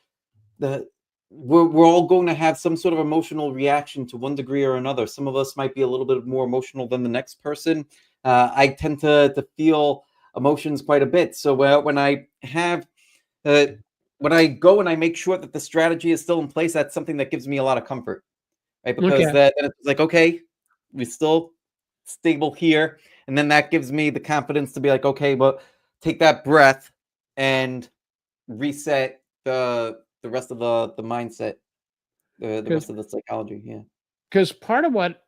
the we're all going to have some sort of emotional reaction to one degree or another. Some of us might be a little bit more emotional than the next person. I tend to feel emotions quite a bit. So uh, when I go and I make sure that the strategy is still in place, that's something that gives me a lot of comfort, right? Because Okay. that then it's like, okay, we're still stable here, and then that gives me the confidence to be like, okay, well, take that breath and reset the rest of the mindset, the Because rest of the psychology. Yeah. because part of what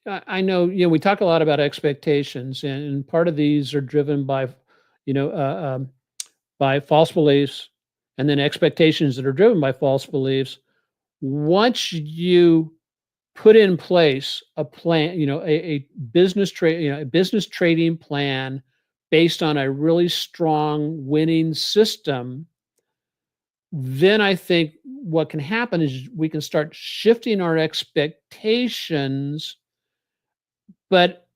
I know, we talk a lot about expectations, and part of these are driven by, you know, by false beliefs, and then expectations that are driven by false beliefs. Once you put in place a plan, a a business trading plan based on a really strong winning system, then I think what can happen is we can start shifting our expectations. But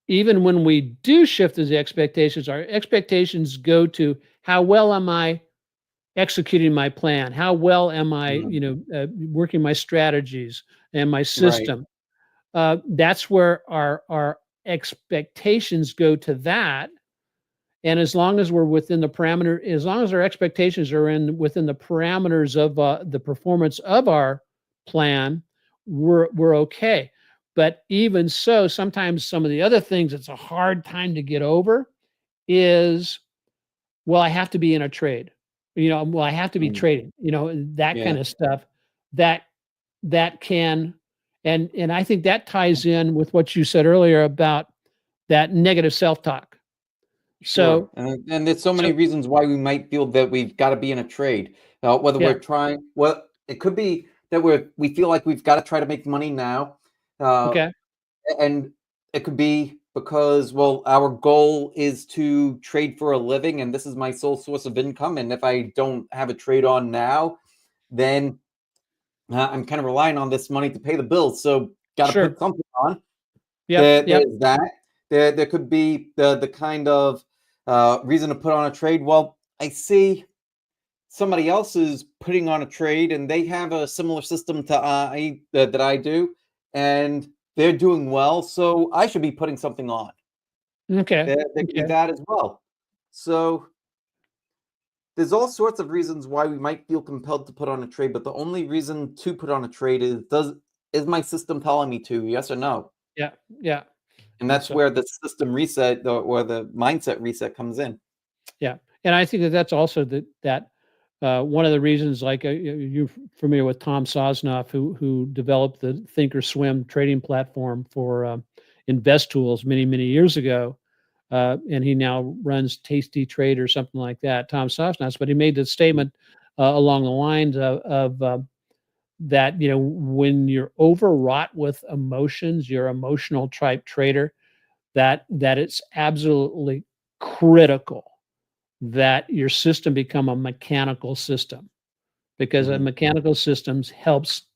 even when we do shift those expectations, our expectations go to how well am I executing my plan? How well am I, Mhm. working my strategies and my Right. system? That's where our expectations go to that. And as long as we're within the parameter, as long as our expectations are within the parameters of the performance of our plan, we're okay. But even so, sometimes some of the other things it's a hard time to get over is, well, I have to be in a trade. Well, I have to be Mm. trading, that Yeah. kind of stuff that that can and I think that ties in with what you said earlier about that negative self-talk. Sure. So And there's so many so reasons why we might feel that we've got to be in a trade. Whether yeah, we're trying, well, it could be that we feel like we've got to try to make money now. Uh, okay, and it could be because, well, our goal is to trade for a living, and this is my sole source of income. And if I don't have a trade on now, then I'm kind of relying on this money to pay the bills. So got to sure. put something on. Yep, yep, There's that. There could be the kind of reason to put on a trade. Well, I see somebody else is putting on a trade, and they have a similar system to that I do, and they're doing well, so I should be putting something on. okay, There could be okay, that as well. So there's all sorts of reasons why we might feel compelled to put on a trade, but the only reason to put on a trade is my system telling me to, yes or no? Yeah, yeah. And And that's so, where the system reset or the mindset reset comes in. yeah, and I think that that's also one of the reasons. Like you're familiar with Tom Sosnoff, who developed the Thinkorswim trading platform for Invest Tools many years ago, and he now runs Tasty Trade or something like that. Tom Sosnoff, but he made the Mhm. statement along the lines of that when you're overwrought with emotions, you're emotional type trader, that it's absolutely critical that your system become a mechanical system, because a Mhm. mechanical systems helps,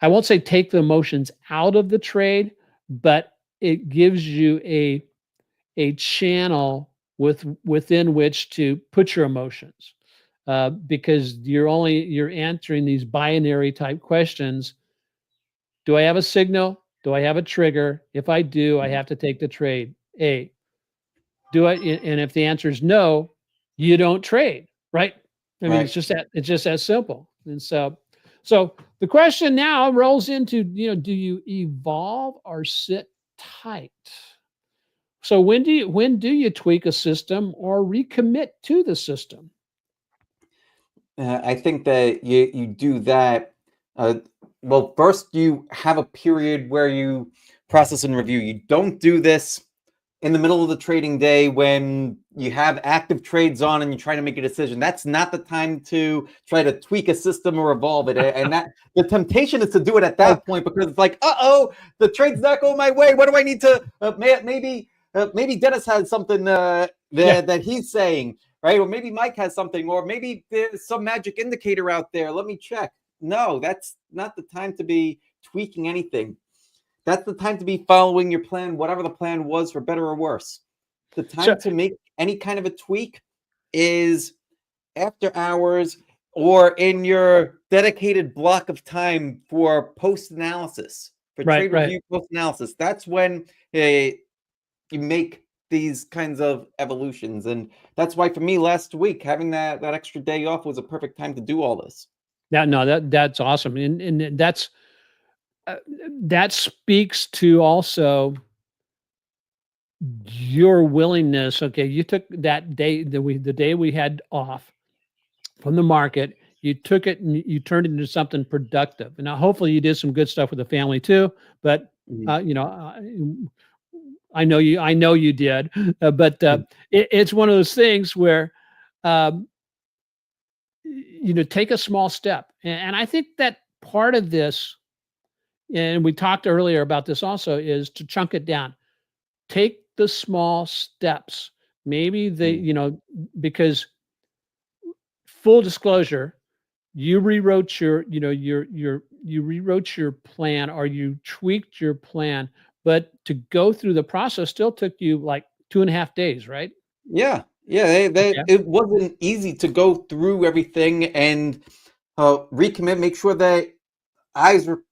I won't say take the emotions out of the trade, but it gives you a channel within which to put your emotions, because you're answering these binary type questions. Do I have a signal? Do I have a trigger? If I do, I Mhm. have to take the trade. Do I? And if the answer is no, you don't trade, right? I mean, Right. it's just that simple. And so the question now rolls into, do you evolve or sit tight? So when do you tweak a system or recommit to the system? I think that you do that. Uh, well, first you have a period where you process and review. You don't do this in the middle of the trading day when you have active trades on and you're trying to make a decision. That's not the time to try to tweak a system or evolve it. And that the temptation is to do it at Oh, that point because it's like, uh-oh, the trade's not going my way. What do I need to? Maybe Dennis has something yeah, that he's saying, right? Or maybe Mike has something, or maybe there's some magic indicator out there. Let me check. No, that's not the time to be tweaking anything. That's the time to be following your plan, whatever the plan was, for better or worse. The so time to make any kind of a tweak is after hours or in your dedicated block of time for post analysis, for right, trade right. review post analysis. That's when you make these kinds of evolutions. And that's why for me last week, having that extra day off was a perfect time to do all this. No, that's awesome, and uh, that speaks to also your willingness. Okay, you took that day, the day we had off from the market, you took it and you turned it into something productive. And now hopefully you did some good stuff with the family too. But Mhm. I know you did. But it's one of those things where um, take a small step. And I think that part of this, and we talked earlier about this also, is to chunk it down. Take the small steps. Maybe Mhm. because full disclosure, you rewrote you rewrote your plan, or you tweaked your plan, but to go through the process still took you like 2.5 days, right? Yeah, yeah, Okay. it wasn't easy to go through everything and recommit, make sure that I's were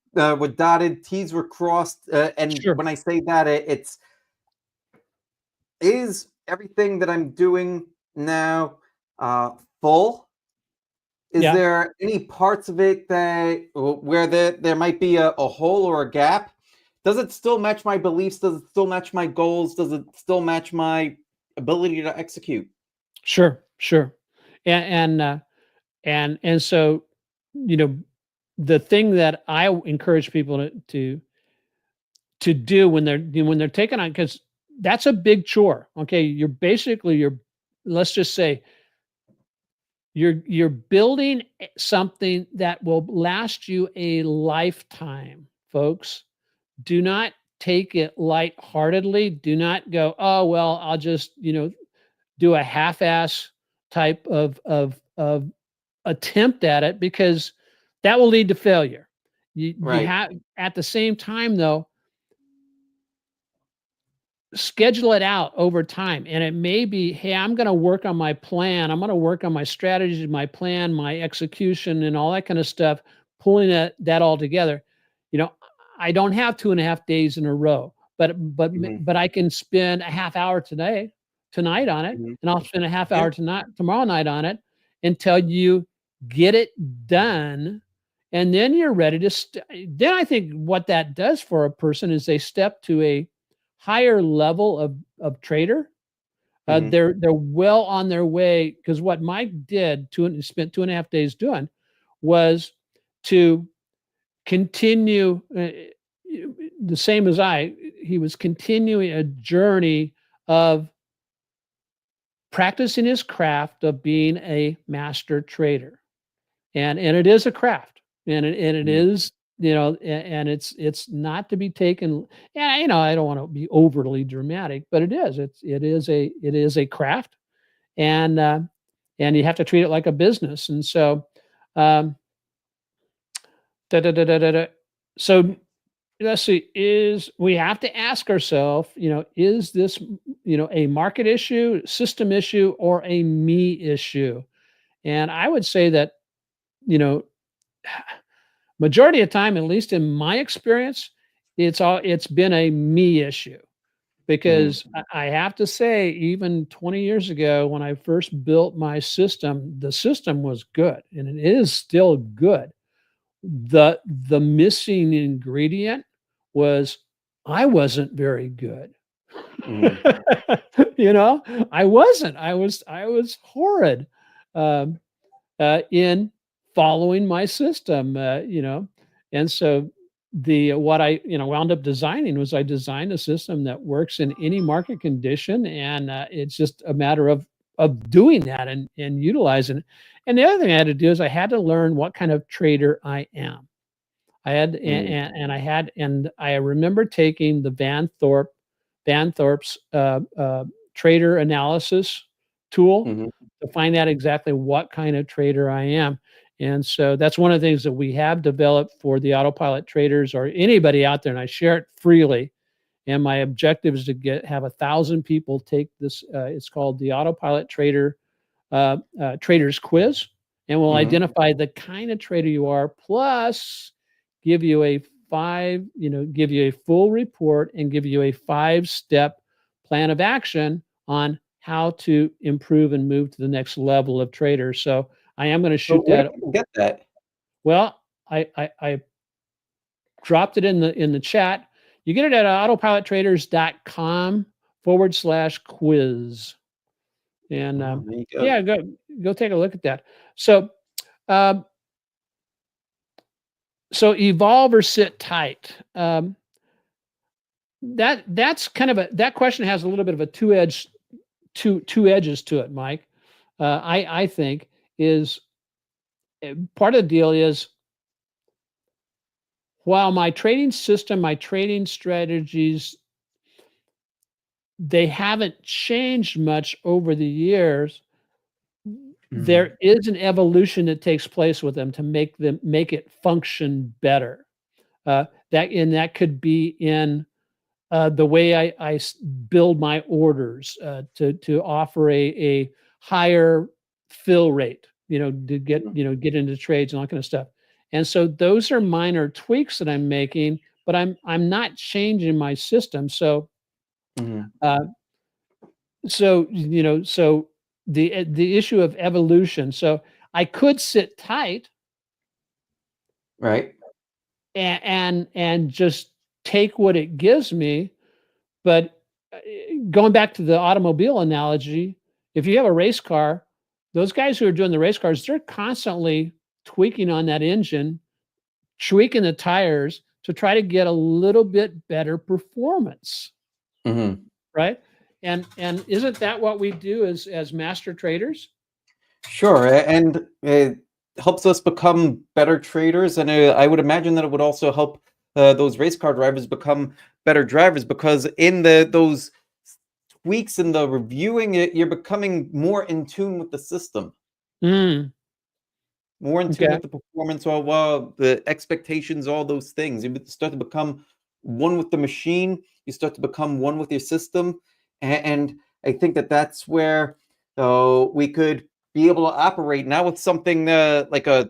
dotted, T's were crossed, and Sure. when I say that, it's is everything that I'm doing now full? Is Yeah. there any parts of it that where there might be a hole or a gap? Does it still match my beliefs? Does it still match my goals? Does it still match my ability to execute? Sure. And so, you know, the thing that I encourage people to do when they're taking on, because that's a big chore. Okay, you're let's just say you're building something that will last you a lifetime, folks. Do not take it lightheartedly. Do not go, oh well, I'll just do a half-ass type of attempt at it, because that will lead to failure. You Right. have, at the same time though, schedule it out over time. And it may be, hey, I'm going to work on my plan. I'm going to work on my strategies, my plan, my execution, and all that kind of stuff, pulling that all together. You know, I don't have 2.5 days in a row, Mhm. but I can spend a half hour tonight on it, Mhm. and I'll spend a half Yeah. hour tomorrow night on it, until you get it done And then you're ready to, then I think what that does for a person is they step to a higher level of trader. Mhm. They're well on their way, because what Mike did, spent 2.5 days doing, was to continue, the same as I. He was continuing a journey of practicing his craft of being a master trader, and it is a craft, and it Mhm. is, and it's not to be taken. Yeah, I don't want to be overly dramatic, but it is a craft, and and you have to treat it like a business. And so, um, da, da, da, da, da, da. So let's see, is we have to ask ourselves, is this, a market issue, system issue, or a me issue? And I would say that, you know, majority of time, at least in my experience, it's been a me issue, Mhm. because I have to say, even 20 years ago, when I first built my system, the system was good, and it is still good. The missing ingredient was I wasn't very good. Mhm. You know, I wasn't. I was horrid, um, in following my system, and so what I wound up designing was, I designed a system that works in any market condition, and it's just a matter of doing that and utilizing it. And the other thing I had to do is I had to learn what kind of trader I am. I had Mhm. and I remember taking the Van Thorpe's trader analysis tool Mhm. to find out exactly what kind of trader I am. And so that's one of the things that we have developed for the autopilot traders, or anybody out there, and I share it freely. And my objective is to have 1,000 people take this. It's called the Autopilot Traders Quiz, and we'll Mhm. identify the kind of trader you are, plus give you a give you a full report and give you a 5-step plan of action on how to improve and move to the next level of trader. So I am going to So shoot where do that. people get that? Well, I dropped it in the chat. You get it at autopilottraders.com/quiz. And Oh, there you go. yeah, go take a look at that. So, um, evolve or sit tight. That's kind of that question has a little bit of a two edges to it, Mike. I think is part of the deal is, while my trading system, my trading strategies, they haven't changed much over the years. Mhm. There is an evolution that takes place with them to make it function better. That could be in the way I build my orders, to offer a higher fill rate, to Mhm. get into trades and all that kind of stuff. And so those are minor tweaks that I'm making, but I'm not changing my system. Mhm. Uh, so the issue of evolution. So I could sit tight Right. and just take what it gives me. But going back to the automobile analogy, if you have a race car, those guys who are doing the race cars, they're constantly tweaking on that engine, tweaking the tires to try to get a little bit better performance, Mhm. right? And isn't that what we do as master traders? Sure, and it helps us become better traders, and I would imagine that it would also help those race car drivers become better drivers because in those tweaks in the reviewing, you're becoming more in tune with the system, Mm, more in tune okay, with the performance, or well, the expectations, all those things. You start to become one with the machine. You start to become one with your system, and I think that that's where we could be able to operate now with something like a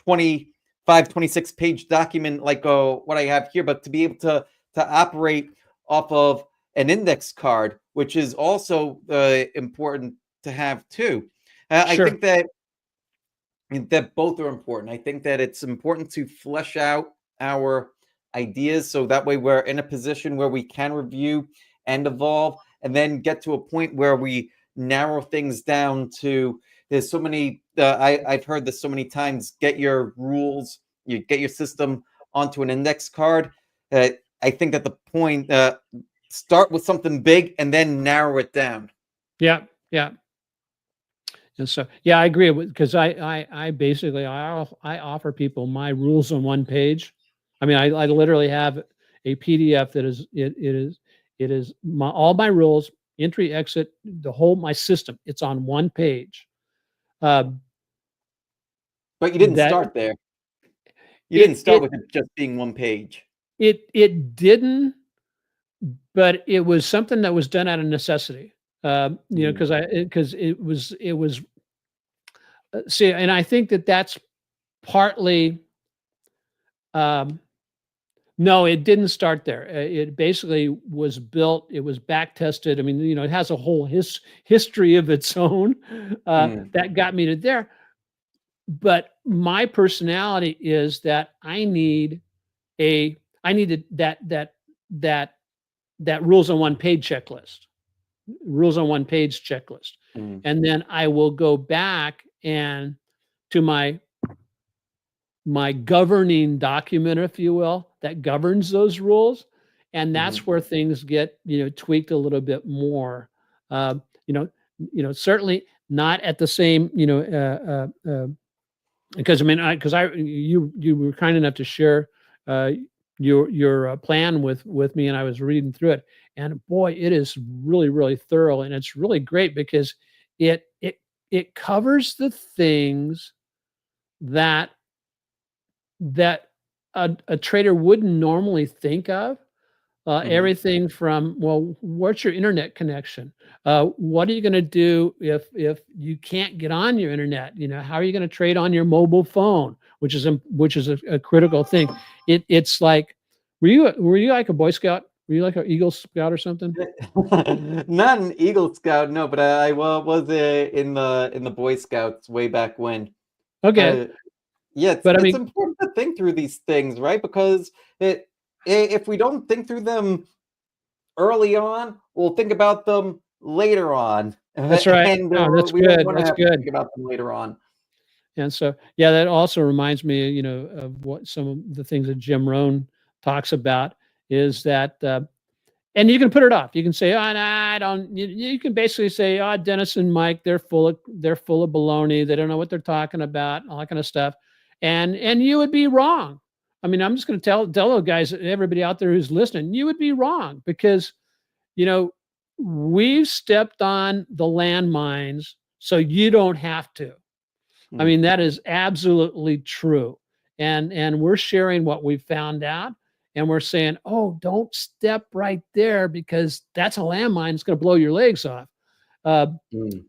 26-page document like what I have here, but to be able to operate off of an index card, which is also important to have too. I sure. think that And that both are important. I think that it's important to flesh out our ideas so that way we're in a position where we can review and evolve, and then get to a point where we narrow things down to there's so many I've heard this so many times, get your rules, you get your system onto an index card. I think that the point start with something big and then narrow it down. Yeah, yeah. And so, yeah, I agree with because I basically I offer people my rules on one page. I mean, I literally have a PDF that is it is my all my rules, entry, exit, the whole my system. It's on one page. Um, But you didn't that start there. You didn't it start it with it just being one page. it didn't, but it was something that was done out of necessity. You know, Mm, because it was see, and I think that that's partly. Um, No, it didn't start there. It basically was built, it was back tested. I mean, you know, it has a whole history of its own mm, that got me to there. But my personality is that I needed that that rules on one page checklist, rules on one page checklist, mm, and then I will go back and to my governing document, if you will, that governs those rules. And mhm, that's where things get, you know, tweaked a little bit more. Um, you know, certainly not at the same, because I mean, because you were kind enough to share uh, your plan with me, and I was reading through it, and boy, it is really thorough, and it's really great because it it it covers the things that a trader wouldn't normally think of. mhm. Everything from, well, what's your internet connection? What are you going to do if you can't get on your internet? You know, how are you going to trade on your mobile phone, which is a critical thing. It's like, were you like a Boy Scout? Were you like an Eagle Scout or something? Not an Eagle Scout, no, but I was in the Boy Scouts way back when. Okay, Uh, yeah, but I it's mean, important to think through these things, right? Because if we don't think through them early on, we'll think about them later on, that's right. and No, that's we don't good. want to That's have to good. think about them later on. And so, yeah, that also reminds me, you know, of what some of the things that Jim Rohn talks about is that, and you can put it off. You can say, "Oh, no, I don't." You can basically say, "Oh, Dennis and Mike, they're full of baloney. They don't know what they're talking about, all that kind of stuff," and you would be wrong. I mean, I'm just going to tell those guys, everybody out there who's listening, you would be wrong because you know we've stepped on the landmines, so you don't have to. I Mm, mean, that is absolutely true. And we're sharing what we found out, and we're saying, "Oh, don't step right there because that's a landmine. It's going to blow your legs off." Uh, mm,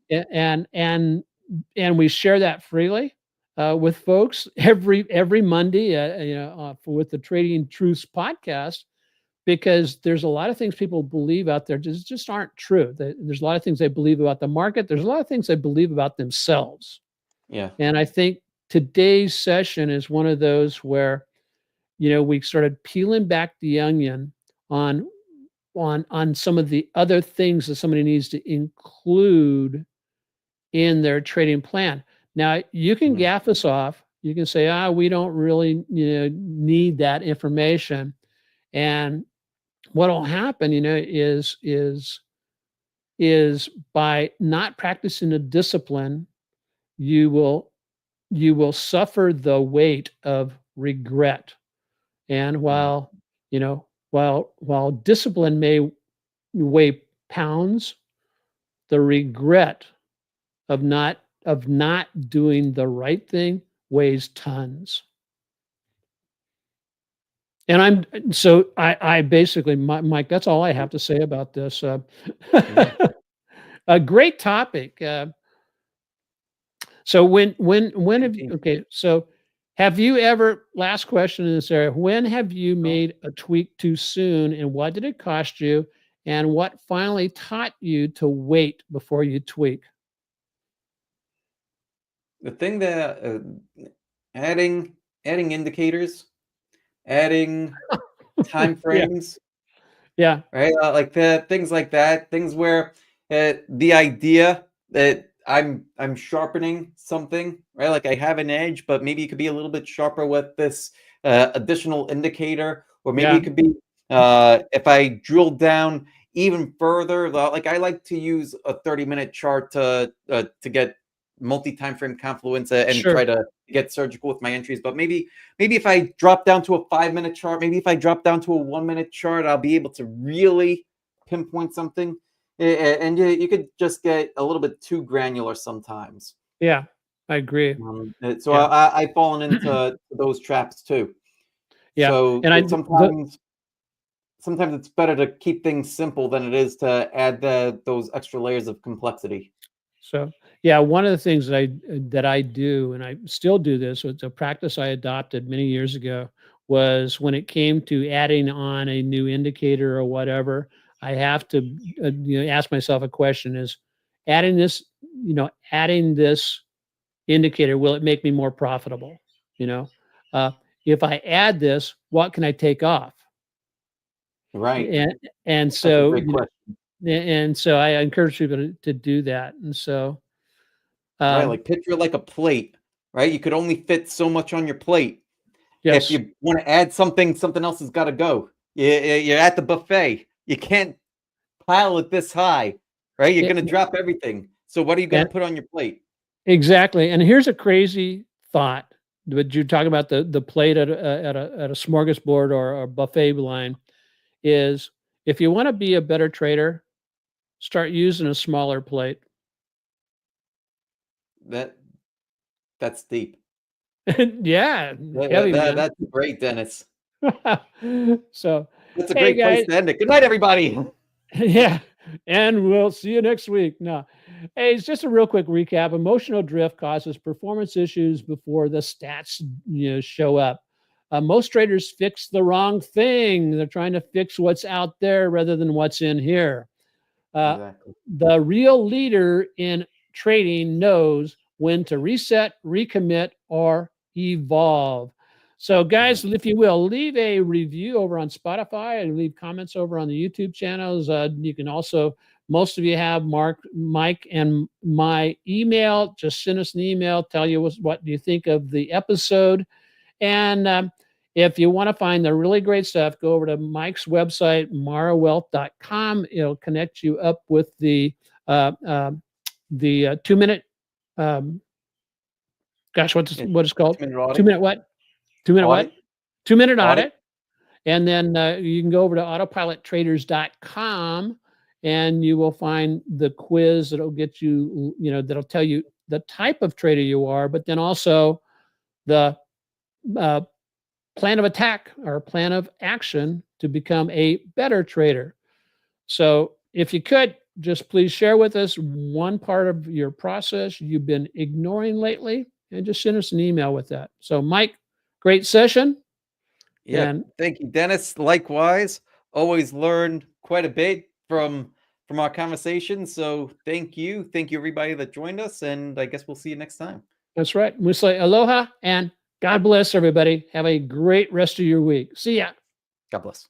and we share that freely with folks every Monday, with the Trading Truths podcast, because there's a lot of things people believe out there just aren't true. There's a lot of things they believe about the market. There's a lot of things they believe about themselves. yeah. And I think today's session is one of those where, you know, we started peeling back the onion on on some of the other things that somebody needs to include in their trading plan. Now, you can Mhm, gaff us off. You can say, "Ah, we don't really, need that information." And what'll happen, is by not practicing a discipline, you will you will suffer the weight of regret. And mm, while discipline may weigh pounds, the regret of not doing the right thing weighs tons. And I basically, Mike, that's all I have to say about this. yeah. A great topic. So when have you, Indeed. okay, so have you ever, last question in this area, when have you Oh, made a tweak too soon and what did it cost you? And what finally taught you to wait before you tweak? The thing that adding indicators, adding time Yeah. frames, Yeah. right? Like that, things like that, things where the idea that I'm sharpening something, right? Like I have an edge, but maybe it could be a little bit sharper with this additional indicator, or maybe it Yeah. could be if I drill down even further. Like I like to use a 30-minute chart to get multi-time frame confluence and try Sure. to get surgical with my entries. But maybe if I drop down to a 5-minute chart, maybe if I drop down to a 1-minute chart, I'll be able to really pinpoint something. And you could just get a little bit too granular sometimes. Yeah. I agree. So Yeah. I've fallen into those traps too. Yeah. So And I the sometimes it's better to keep things simple than it is to add those extra layers of complexity. So, yeah, one of the things that I do, and I still do this, it's a practice I adopted many years ago, was when it came to adding on a new indicator or whatever, I have to ask myself a question: is adding this, adding this indicator, will it make me more profitable? You know, uh, if I add this, what can I take off? Right. And and That's a so great question. and so I encourage people to do that. And so Right. um, Like picture it like a plate, right? You could only fit so much on your plate. If yes. you want to add something, something else has got to go. You're at the buffet. You can't pile it this high, right? You're Yeah, going to drop everything. So what are you going and to put on your plate? exactly. And here's a crazy thought. But you talk about the plate at a smorgasbord or a buffet line is if you want to be a better trader, start using a smaller plate. That that's deep. Yeah, heavy man. That's great, Dennis. So, That's a hey great place guys, to end it. Good night, everybody. yeah, and we'll see you next week. No, hey, it's just a real quick recap. Emotional drift causes performance issues before the stats show up. Most traders fix the wrong thing. They're trying to fix what's out there rather than what's in here. Uh, Exactly. the real leader in trading knows when to reset, recommit, or evolve. So, guys, Exactly. if you will, leave a review over on Spotify and leave comments over on the YouTube channels. You can also, most of you have Mike, and my email. Just send us an email. Tell you what you think of the episode. And if you want to find the really great stuff, go over to Mike's website, marawealth.com. It'll connect you up with uh, uh, the 2 minute, um, gosh, Yeah, what is called? 2-minute Two audit. minute what? 2 minute what? Audit. 2 minute Audit. audit. And then you can go over to autopilottraders.com and you will find the quiz that'll get you, that'll tell you the type of trader you are, but then also the uh, plan of attack or plan of action to become a better trader. So, if you could, just please share with us one part of your process you've been ignoring lately and just send us an email with that. So, Mike, great session. Yeah, And thank you, Dennis. Likewise, always learned quite a bit from our conversation. So thank you everybody that joined us, and I guess we'll see you next time. that's right. We say aloha and God bless everybody. Have a great rest of your week. See ya. God bless.